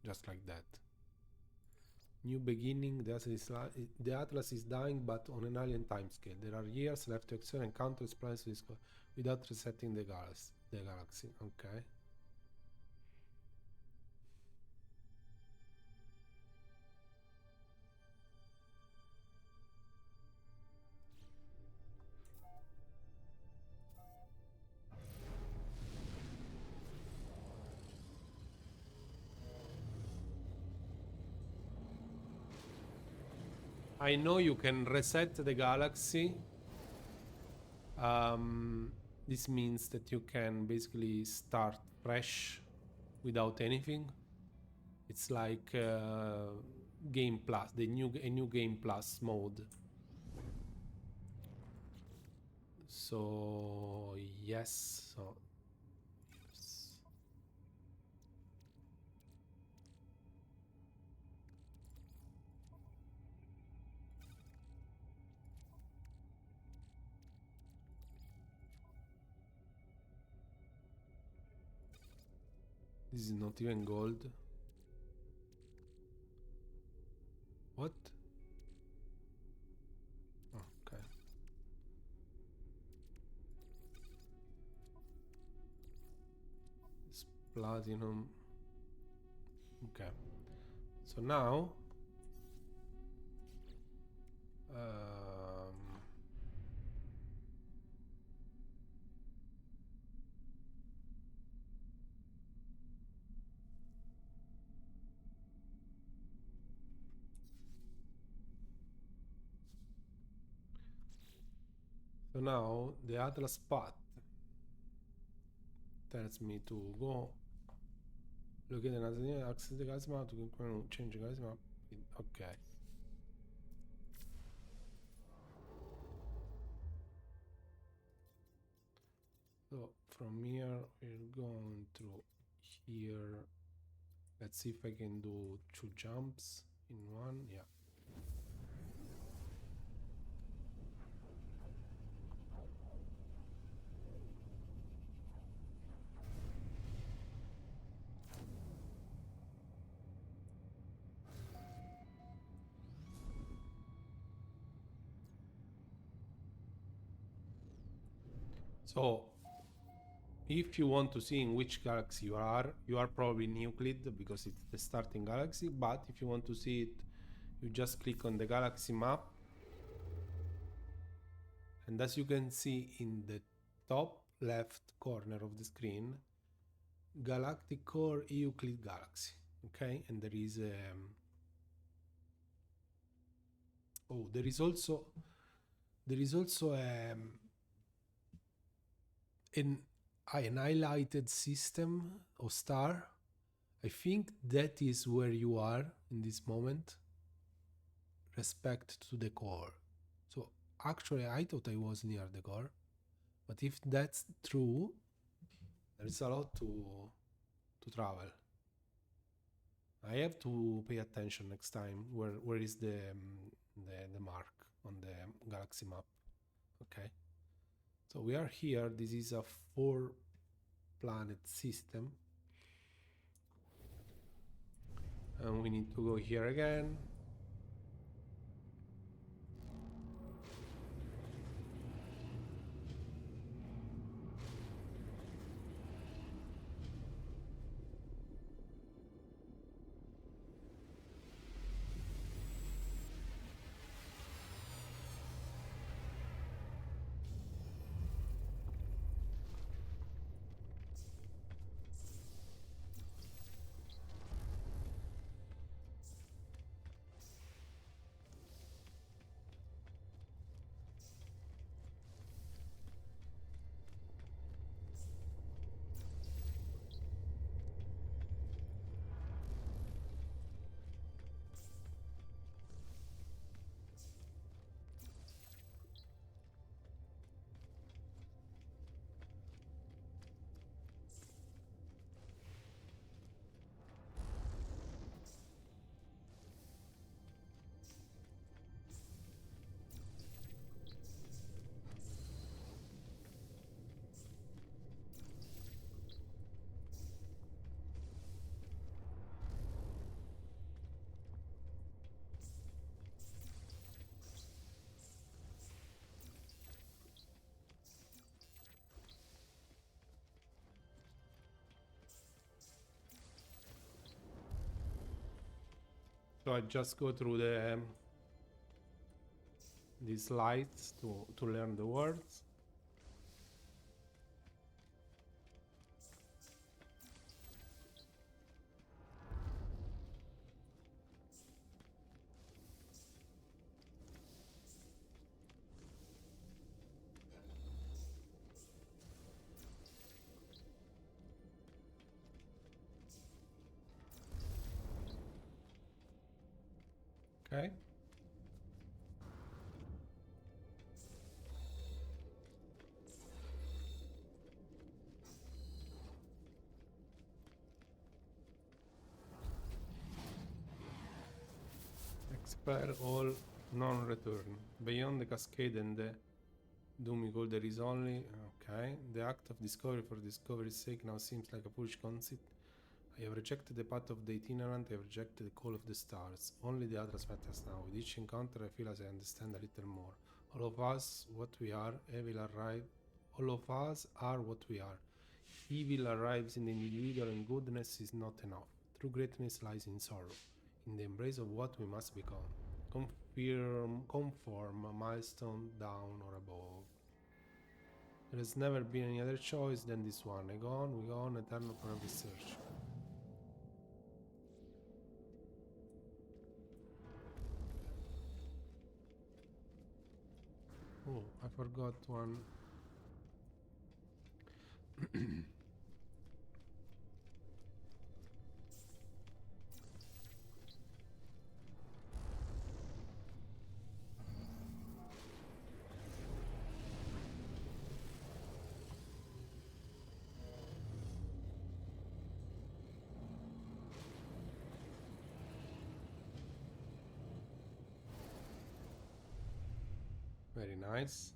Just like that. New beginning. The Atlas is dying, but on an alien timescale. There are years left to explore and countless planets to discover without resetting the galaxy. Okay. I know you can reset the galaxy. This means that you can basically start fresh without anything. It's like Game Plus, a new Game Plus mode. So yes, so yes. This is not even gold. What? Oh, okay. It's platinum. Okay. So now the Atlas path tells me to go look at another thing, access the galaxy map to change the galaxy map. Okay. So from here we're going through here. Let's see if I can do 2 jumps in one. Yeah. So if you want to see in which galaxy you are probably in Euclid because it's the starting galaxy. But if you want to see it, you just click on the galaxy map. And as you can see in the top left corner of the screen, galactic core Euclid galaxy. Okay, and there is there is also an highlighted system of star. I think that is where you are in this moment, respect to the core. So actually I thought I was near the core, but if that's true, there's a lot to travel. I have to pay attention next time where is the mark on the galaxy map. Okay, so we are here. This is a 4-planet system, and we need to go here again. So I just go through the these slides to learn the words. Okay. Expel all non-return. Beyond the cascade and the doom there is only... Okay. The act of discovery for discovery's sake now seems like a foolish conceit. I have rejected the path of the itinerant, I have rejected the call of the stars. Only the others matters now. With each encounter I feel as I understand a little more. All of us, what we are, evil arrive. All of us are what we are. Evil arrives in the individual and goodness is not enough. True greatness lies in sorrow, in the embrace of what we must become. Conform, a milestone down or above. There has never been any other choice than this one. We go on, eternal forever search. Oh, I forgot one. Very nice.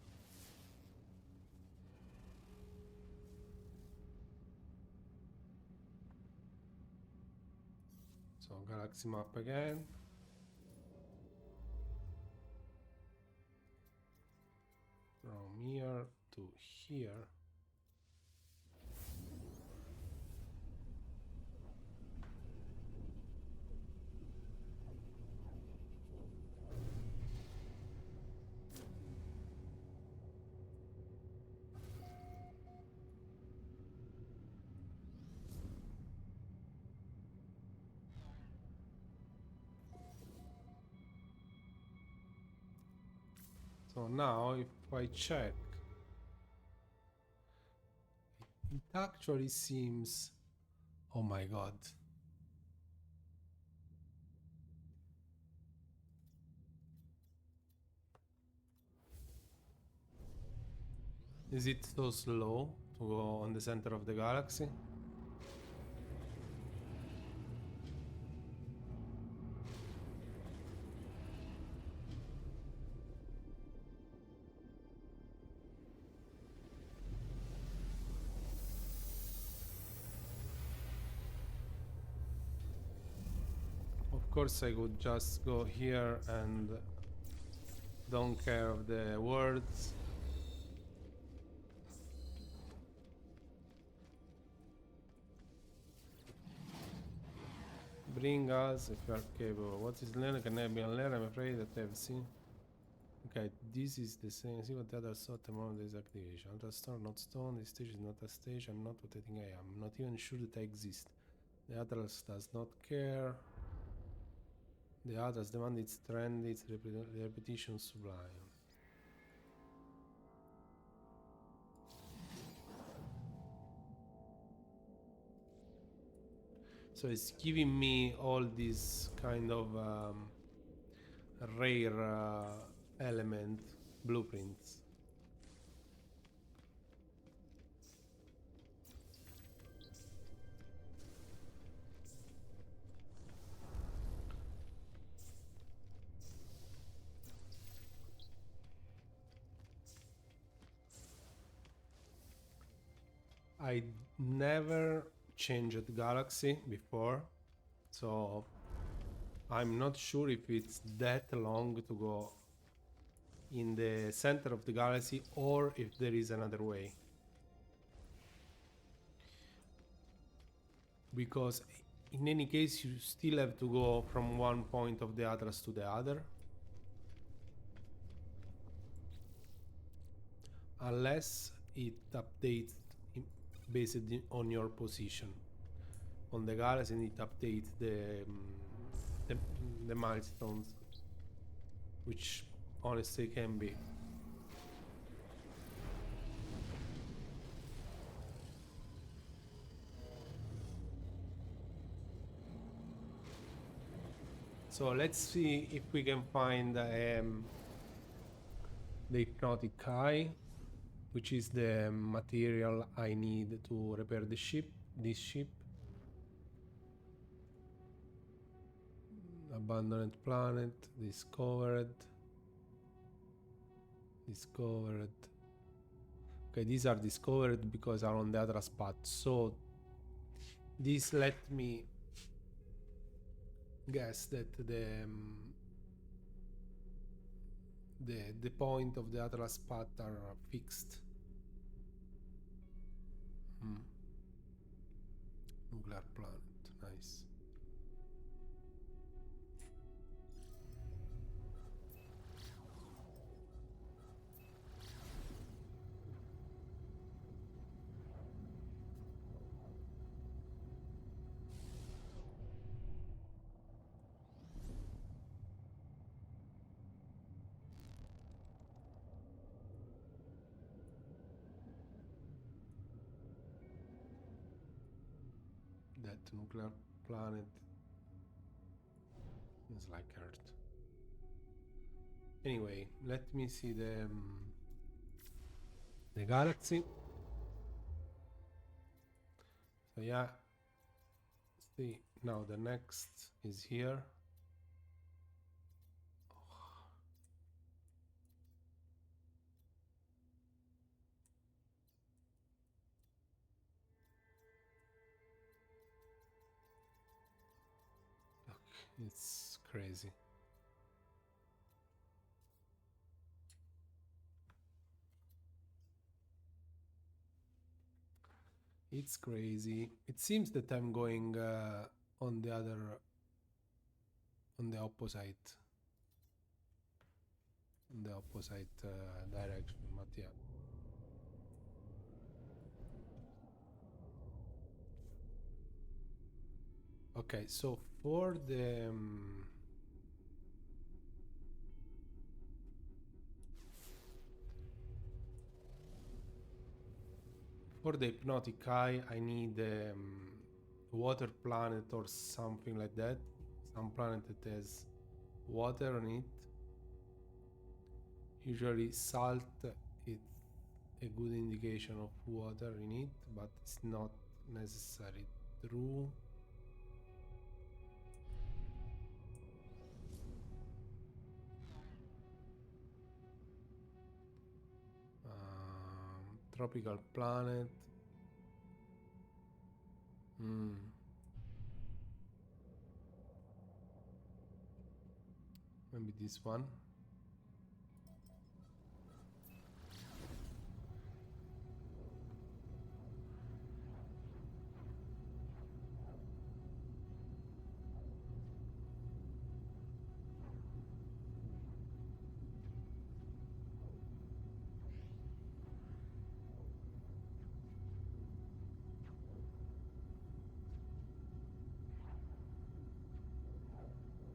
So galaxy map again. From here to here. So now if I check, it actually seems... Oh my god. Is it so slow to go on the center of the galaxy? Of course I could just go here and don't care of the words. Bring us if you are capable. What is Lena? Can I be on Lena? I'm afraid that I've seen. Okay, this is the same. See what the other saw at the moment of this activation. Ultra Star, not stone. This stage is not a stage. I'm not what I think I am. I'm not even sure that I exist. The Atlas does not care. The Atlas demand its trend, its repetition sublime. So it's giving me all these kind of rare element blueprints. I never changed galaxy before, so I'm not sure if it's that long to go in the center of the galaxy or if there is another way. Because in any case, you still have to go from one point of the atlas to the other, unless it updates based on your position on the galaxy, and it updates the, the milestones, which honestly can be. So let's see if we can find the hypnotic eye, which is the material I need to repair the ship. This ship. Abandoned planet, discovered. Okay, these are discovered because are on the Atlas path. So this let me guess that the point of the Atlas path are fixed. Nuclear planet, nice. That nuclear planet is like Earth. Anyway, let me see the galaxy. So yeah, see, now the next is here. It's crazy. It's crazy. It seems that I'm going on the opposite direction, but yeah. Okay, so for the hypnotic eye, I need water planet or something like that. Some planet that has water on it. Usually salt is a good indication of water in it, but it's not necessarily true. Tropical planet. Maybe this one.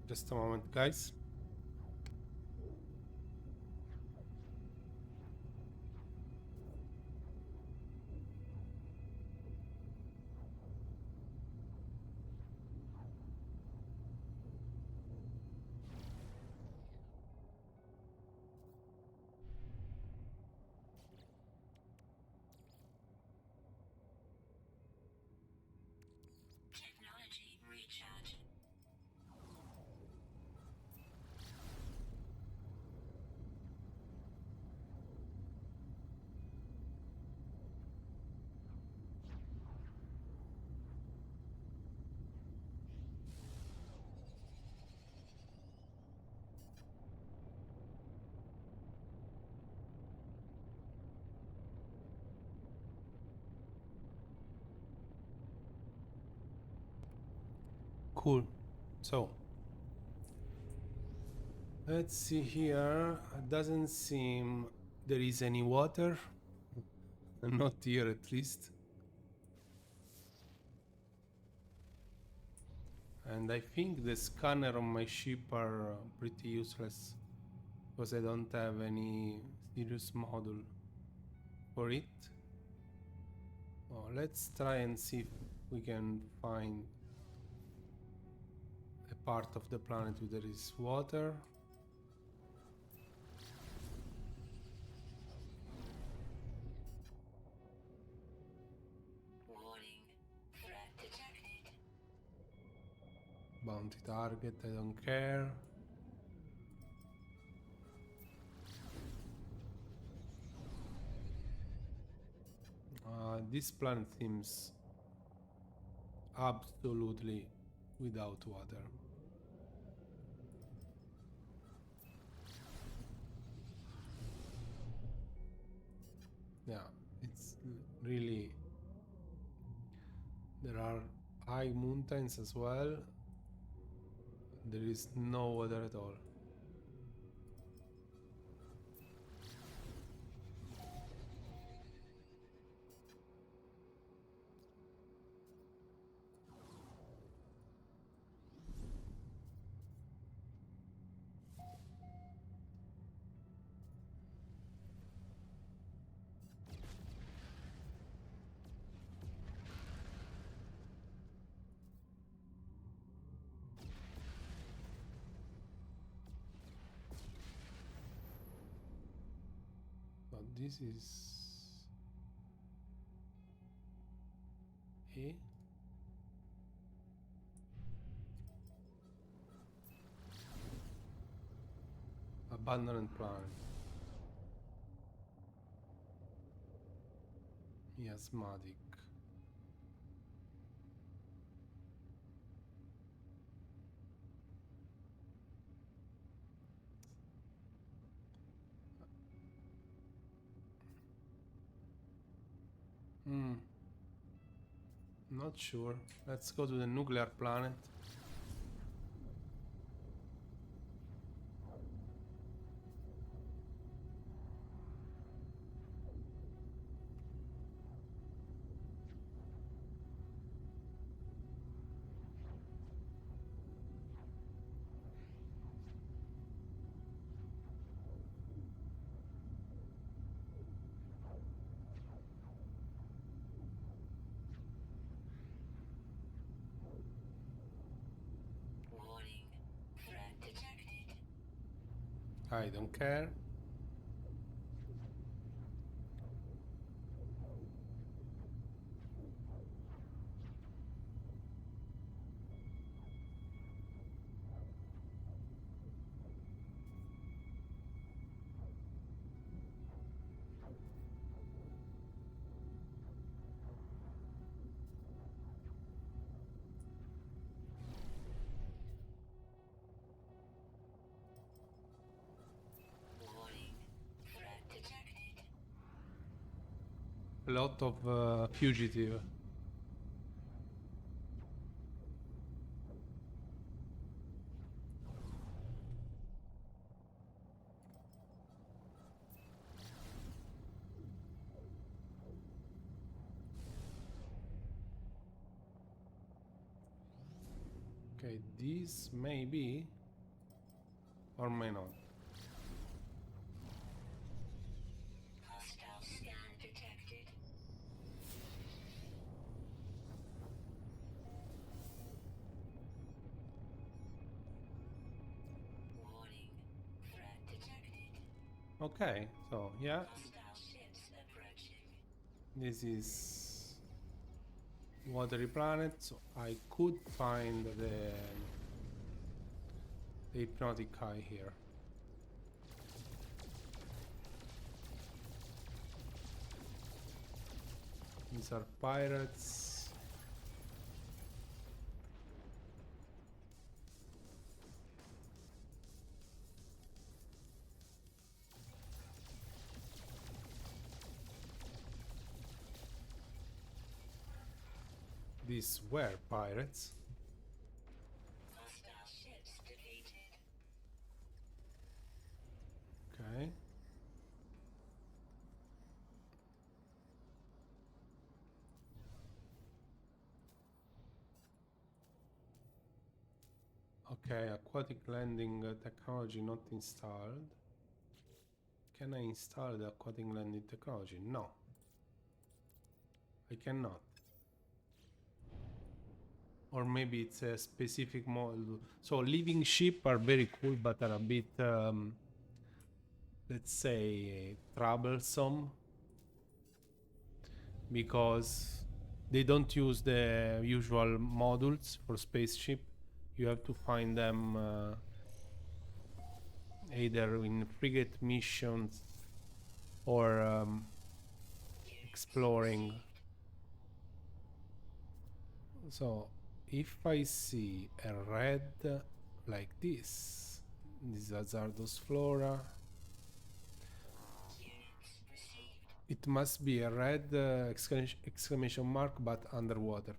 Just a moment, guys. Technology recharge. Cool. So let's see here. It doesn't seem there is any water. Not here at least. And I think the scanner on my ship are pretty useless because I don't have any serious module for it. Oh, let's try and see if we can find a part of the planet where there is water. Warning. Threat detected. Bounty target, I don't care. This planet seems absolutely without water. Yeah, it's really... There are high mountains as well. There is no water at all. But this is... A? Abandoned planet. Miasmatic. Not sure. Let's go to the nuclear planet. Warning. Threat detected. I don't care. Warning. Threat detected. A lot of fugitive. Okay, this may be or may not. Hostile scan detected. Warning. Threat detected. Okay, so yeah, Hostile ships approaching. this is watery planet, so I could find the hypnotic eye here. These are pirates. These were pirates. Okay, aquatic landing technology not installed. Can I install the aquatic landing technology? No, I cannot. Or maybe it's a specific model. So living ship are very cool, but are a bit, let's say, troublesome because they don't use the usual modules for spaceship. You have to find them either in frigate missions or exploring. So if I see a red like this is hazardous flora. It must be a red exclamation mark, but underwater.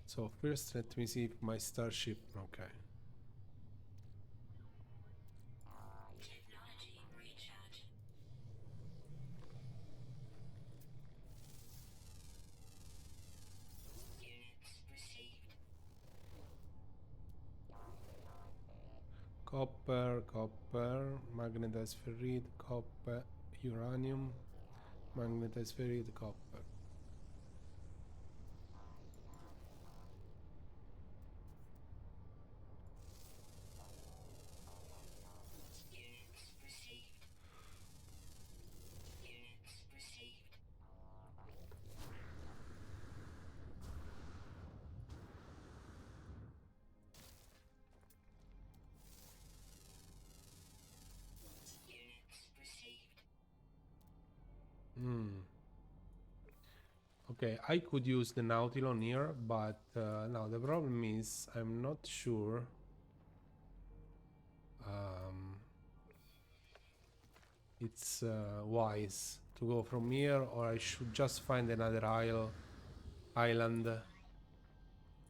So first let me see if my starship, okay. Technology recharge. Units received. Copper, magnetized ferrite, copper, uranium, magnetized ferrite, copper. Units received. Units received. Units received. Okay, I could use the Nautilon here, but now the problem is I'm not sure it's wise to go from here, or I should just find another island.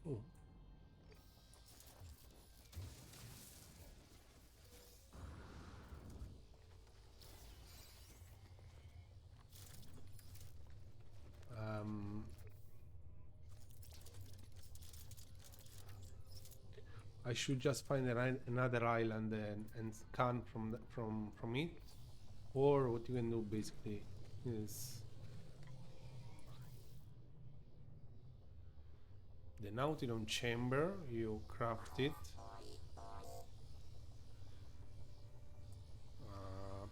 Ooh. I should just find another island and scan from it, or what you can do basically is the Nautilon chamber. You craft it.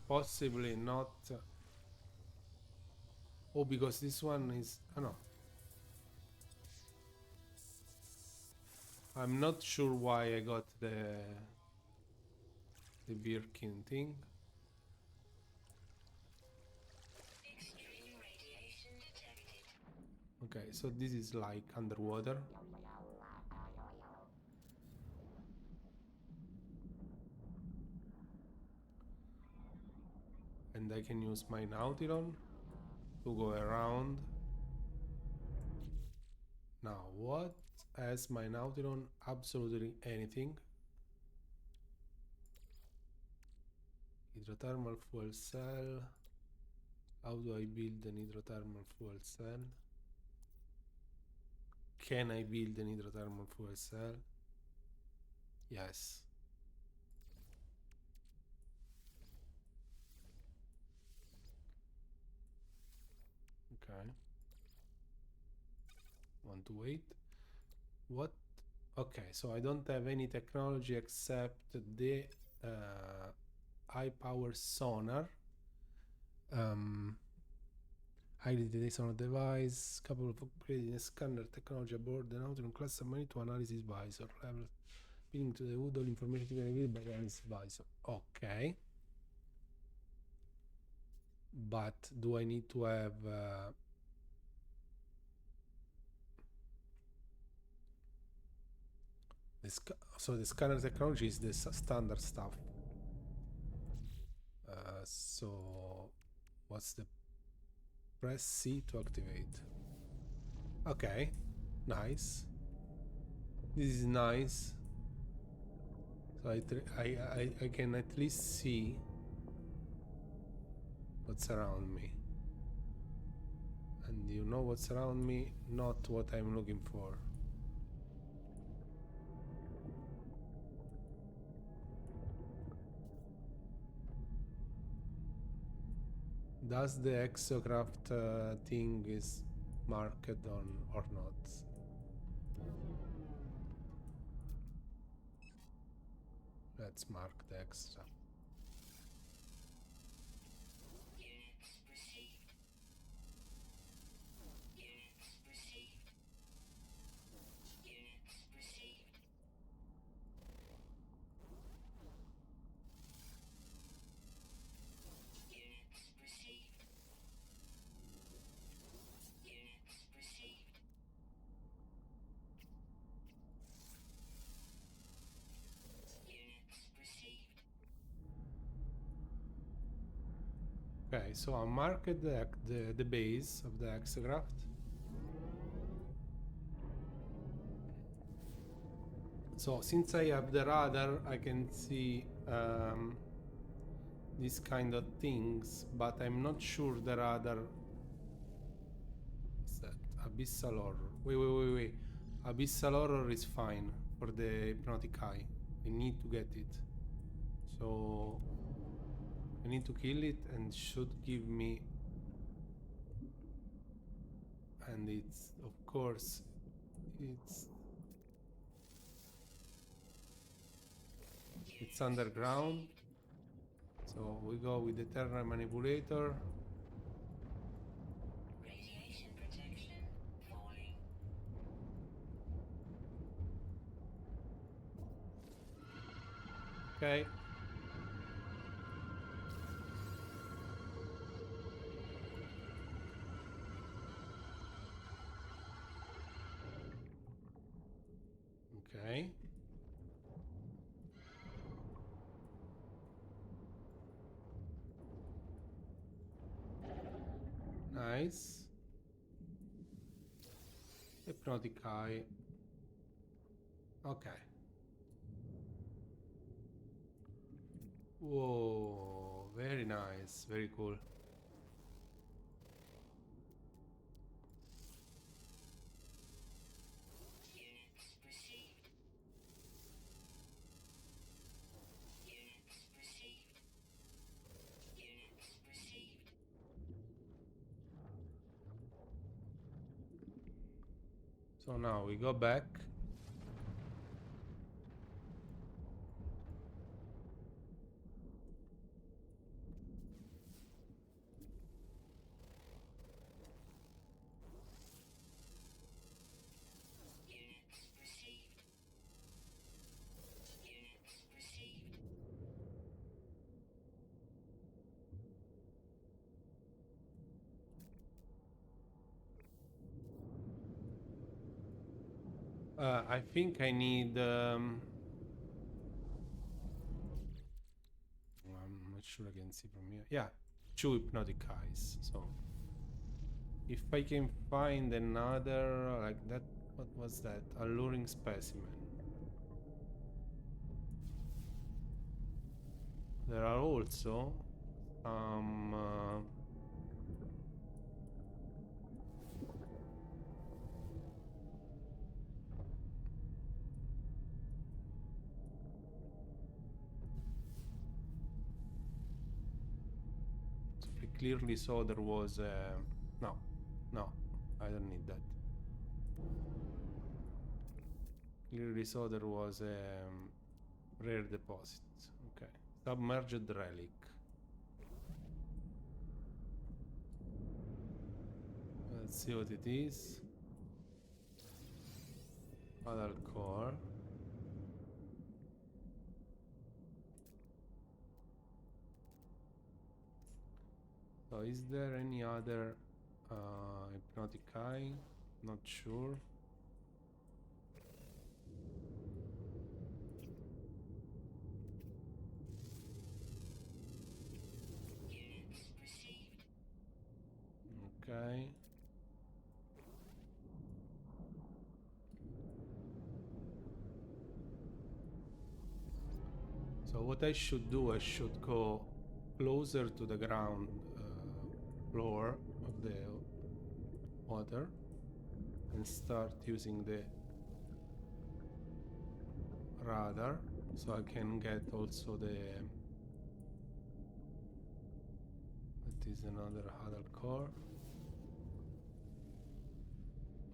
Possibly not. Oh, because this one is. Oh no. I'm not sure why I got the Birkin thing. Extreme radiation detected. Okay, so this is like underwater. And I can use my Nautilon to go around. Now, what has my Nautilon? Absolutely anything. Hydrothermal fuel cell. How do I build an hydrothermal fuel cell? Can I build an hydrothermal fuel cell? Yes. Okay. Want to wait? What? Okay, so I don't have any technology except the high power sonar. Highly detect sonar device, capable of upgrading a scanner technology aboard the Nautilus class submarine to analysis visor level, being to the wood all information revealed by the analysis visor. Okay. But do I need to have so the scanner technology is the standard stuff. So what's the press C to activate? Okay, nice. This is nice. So I can at least see what's around me. And you know what's around me, not what I'm looking for. Does the exocraft thing is marked on or not? Let's mark the extra. Units received. Units received. Units received. Units received. Units received. Units received. Okay, so I marked the base of the exocraft. So since I have the radar, I can see these kind of things, but I'm not sure the radar. What's that? Abyssal horror. Wait. Abyssal horror is fine for the hypnotic eye. I need to get it. So I need to kill it and should give me. And it's, of course, it's underground. So we go with the Terra Manipulator. Radiation protection falling. Okay. Okay. Nice. Hypnotic eye. Okay. Whoa, very nice, very cool. Units received. Units received. Units received. So now we go back. Units received. Units received. I think I need. I'm not sure I can see from here. Yeah, 2 hypnotic eyes. So if I can find another like that, what was that? Alluring specimen. There are also I clearly saw there was no, I don't need that. Clearly saw there was a rare deposit. Okay, submerged relic. Let's see what it is. Adult core. So is there any other hypnotic eye? Not sure. Units received. Okay. So what I should do, I should go closer to the ground floor of the water and start using the radar, so I can get also the... that is another huddle core.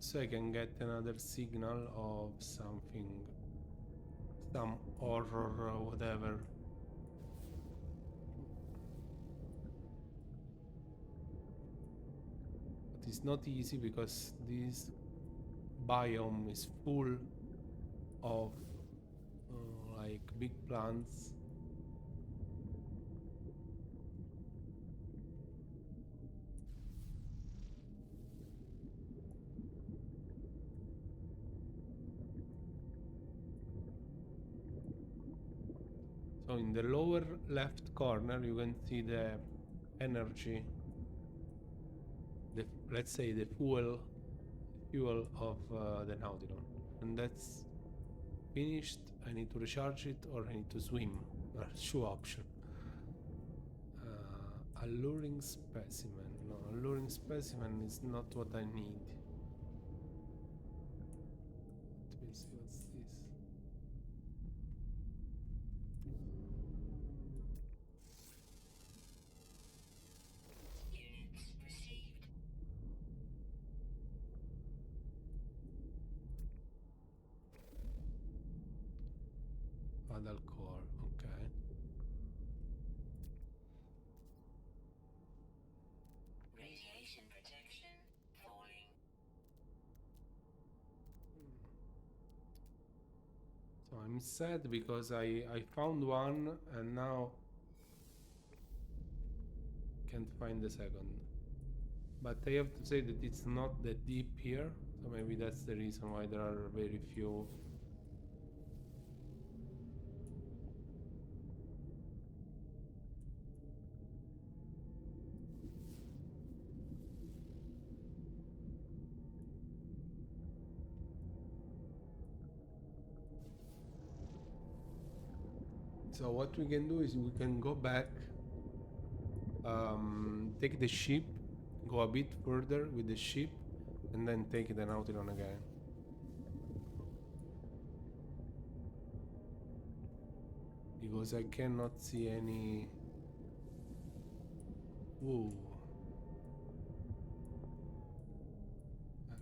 So I can get another signal of something, some horror or whatever. But it's not easy because this biome is full of like big plants. So in the lower left corner you can see the energy, let's say the fuel of the Nautilon, and that's finished. I need to recharge it or I need to swim. Two option. Alluring specimen. No, alluring specimen is not what I need. Let me see what's this. Units received. Adult core, okay. Radiation protection falling. So I'm sad because I found one and now can't find the second. But I have to say that it's not that deep here, so maybe that's the reason why there are very few. So what we can do is we can go back, take the ship, go a bit further with the ship, and then take the Nautilon again. Because I cannot see any... Ooh.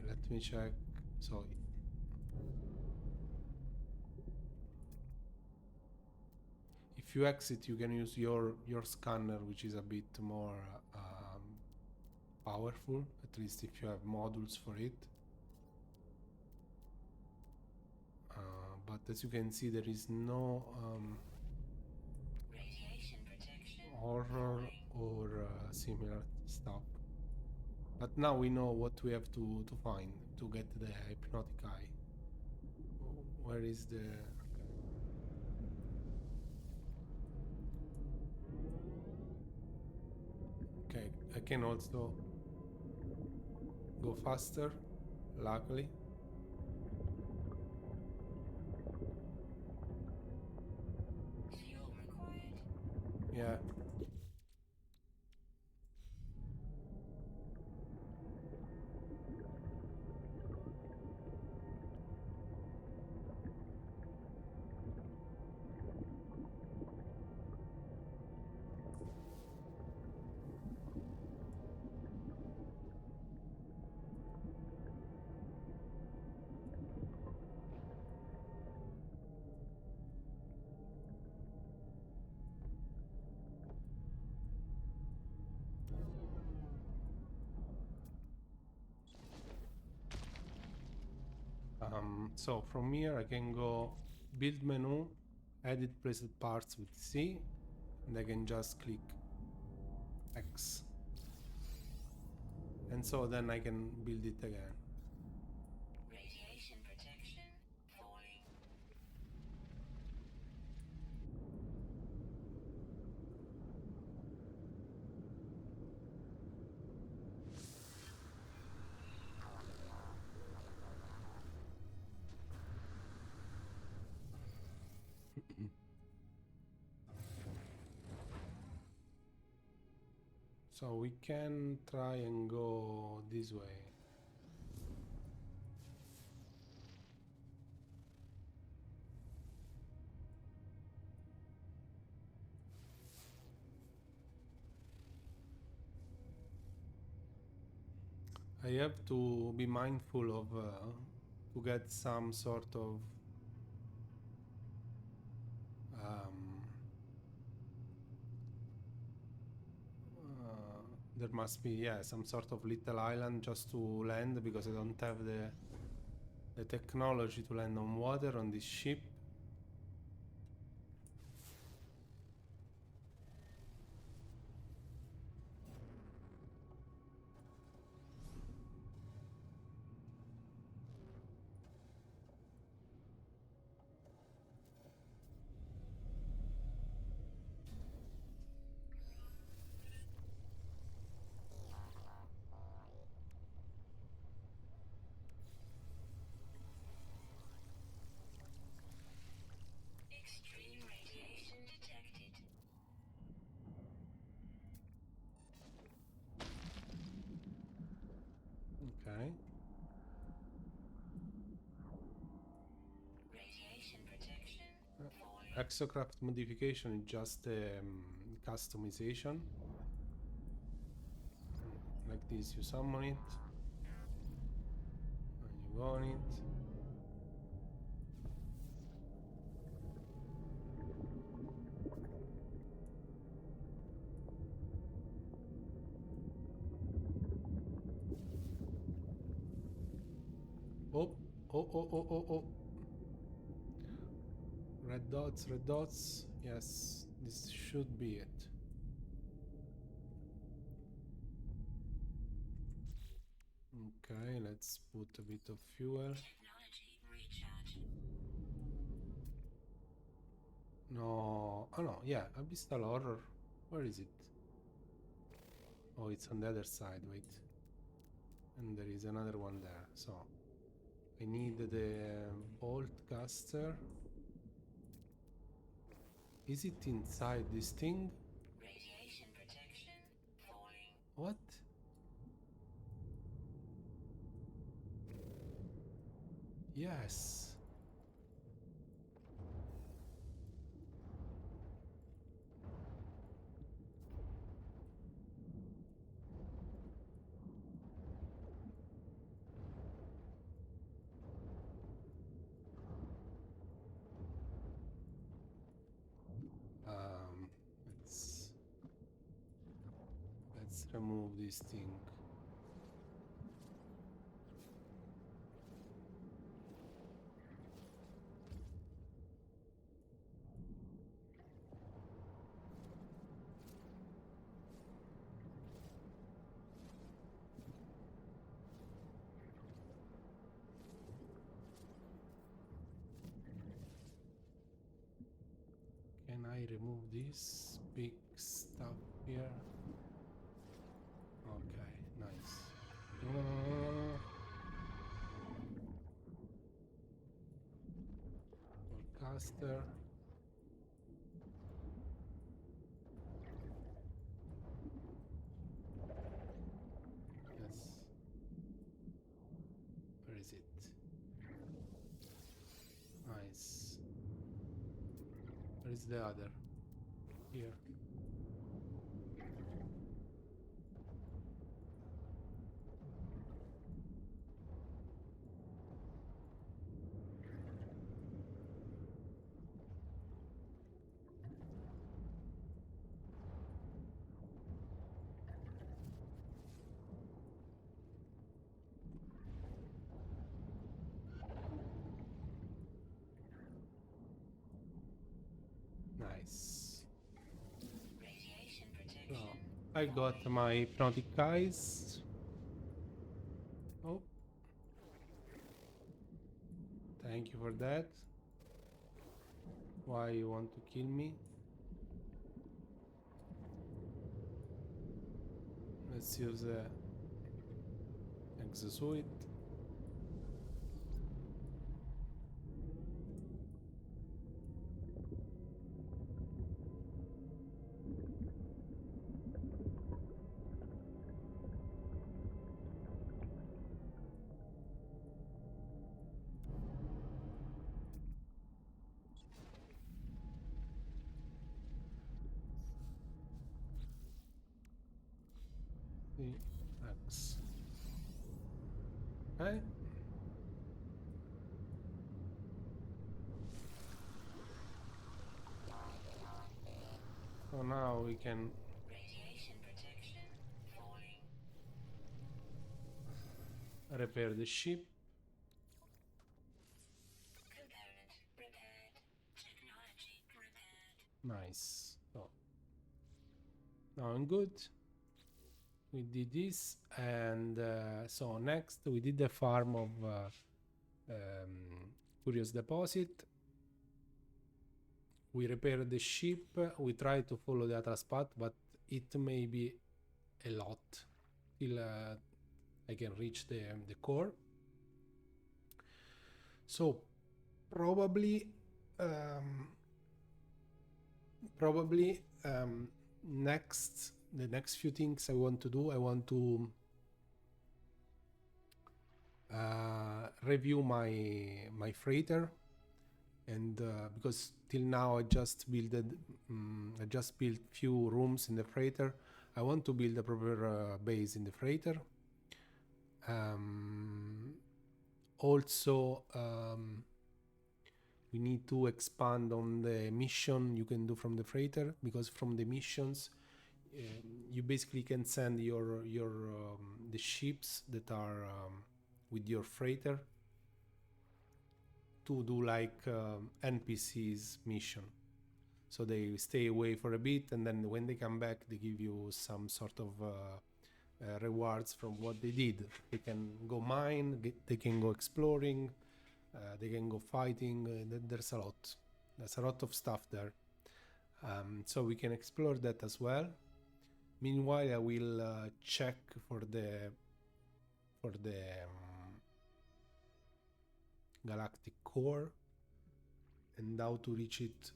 Let me check. So if you exit, you can use your scanner, which is a bit more powerful, at least if you have modules for it. But as you can see, there is no Radiation protection horror falling. or similar stuff. But now we know what we have to find to get the hypnotic eye. Where is the... Okay, I can also go faster, luckily. Fuel required. Yeah. So from here I can go build menu, edit preset parts with C, and I can just click X. And so then I can build it again. Radiation protection falling. So we can try and go this way. I have to be mindful of to get some sort of there must be some sort of little island just to land, because I don't have the technology to land on water on this ship. Extreme radiation detected. Okay. Radiation protection falling. Exocraft modification is just customization. Like this, you summon it, and you go on it. Oh, oh, oh, oh, oh, oh. Red dots, red dots. Yes, this should be it. Okay, let's put a bit of fuel. Technology recharge. No, oh no, yeah, Abyssal Horror. Where is it? Oh, it's on the other side, wait. And there is another one there, so I need the bolt caster. Is it inside this thing? Radiation protection falling. What? Yes. Um, let's remove this thing. Can I remove this big stuff here? Okay, nice. Caster. Yes. Where is it? Nice. Where is the other? Here. Nice. Radiation So protection. I got my hypnotic eyes. Oh, thank you for that. Why you want to kill me? Let's use the exosuit. The X. Okay. So now we can Radiation protection falling. repair the ship. Component repaired. Technology repaired. Nice. So now I'm good. We did this, and so next we did the farm of Curious Deposit. We repaired the ship. We tried to follow the Atlas path, but it may be a lot till I can reach the core. So probably next the next few things I want to do, I want to review my freighter, and because till now I just built few rooms in the freighter. I want to build a proper base in the freighter. Also, we need to expand on the mission you can do from the freighter, because from the missions you basically can send your the ships that are with your freighter to do like NPCs mission. So they stay away for a bit, and then when they come back, they give you some sort of rewards from what they did. They can go mine, they can go exploring, they can go fighting. There's a lot. There's a lot of stuff there. So we can explore that as well. Meanwhile, I will check for the galactic core and how to reach it,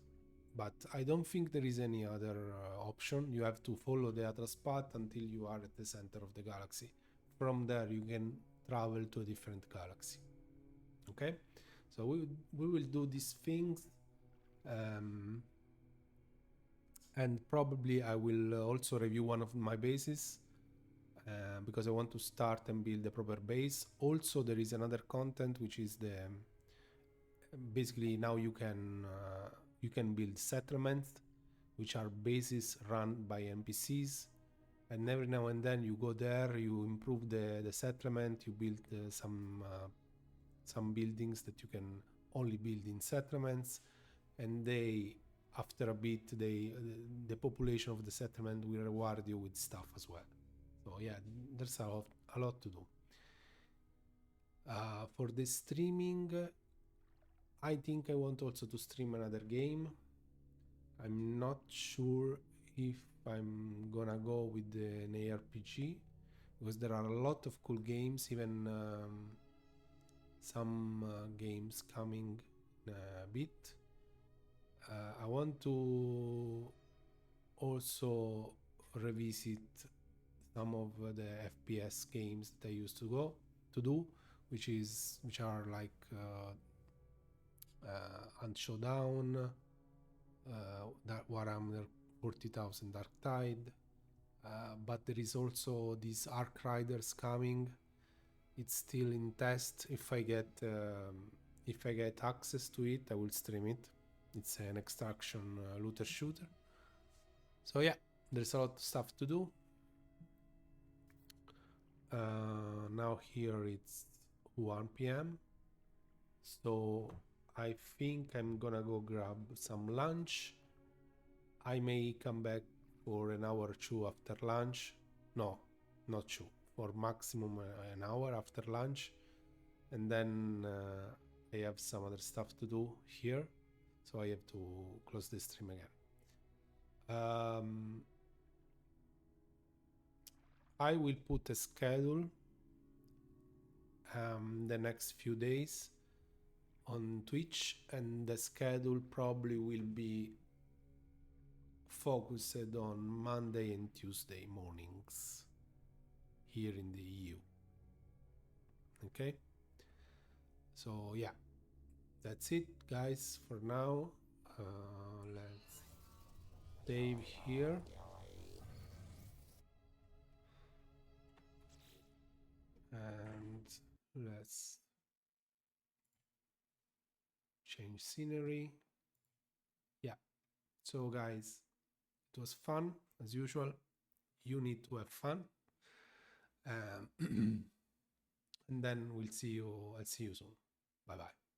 but I don't think there is any other option. You have to follow the Atlas path until you are at the center of the galaxy. From there you can travel to a different galaxy. Okay, so we will do these things, and probably I will also review one of my bases, because I want to start and build a proper base. Also, there is another content which is the basically now you can build settlements, which are bases run by NPCs, and every now and then you go there, you improve the settlement, you build some buildings that you can only build in settlements, and they after a bit the population of the settlement will reward you with stuff as well. So yeah, there's a lot to do. For the streaming, I think I want also to stream another game. I'm not sure if I'm gonna go with an ARPG, because there are a lot of cool games, even some games coming in a bit. I want to also revisit some of the FPS games that I used to do, which are like Ant Showdown, Warhammer 40,000 Dark Tide, but there is also these Arc Riders coming. It's still in test. If I get access to it, I will stream it. It's an extraction looter shooter. So yeah, there's a lot of stuff to do. Now here it's 1 p.m. So I think I'm gonna go grab some lunch. I may come back for an hour or two after lunch. No, not two. For maximum an hour after lunch. And then I have some other stuff to do here. So I have to close the stream again. I will put a schedule the next few days on Twitch, and the schedule probably will be focused on Monday and Tuesday mornings here in the EU. Okay, so yeah, that's it, guys, for now. Let's save here. And Let's change scenery. Yeah. So guys, it was fun as usual. You need to have fun. And then I'll see you soon. Bye bye.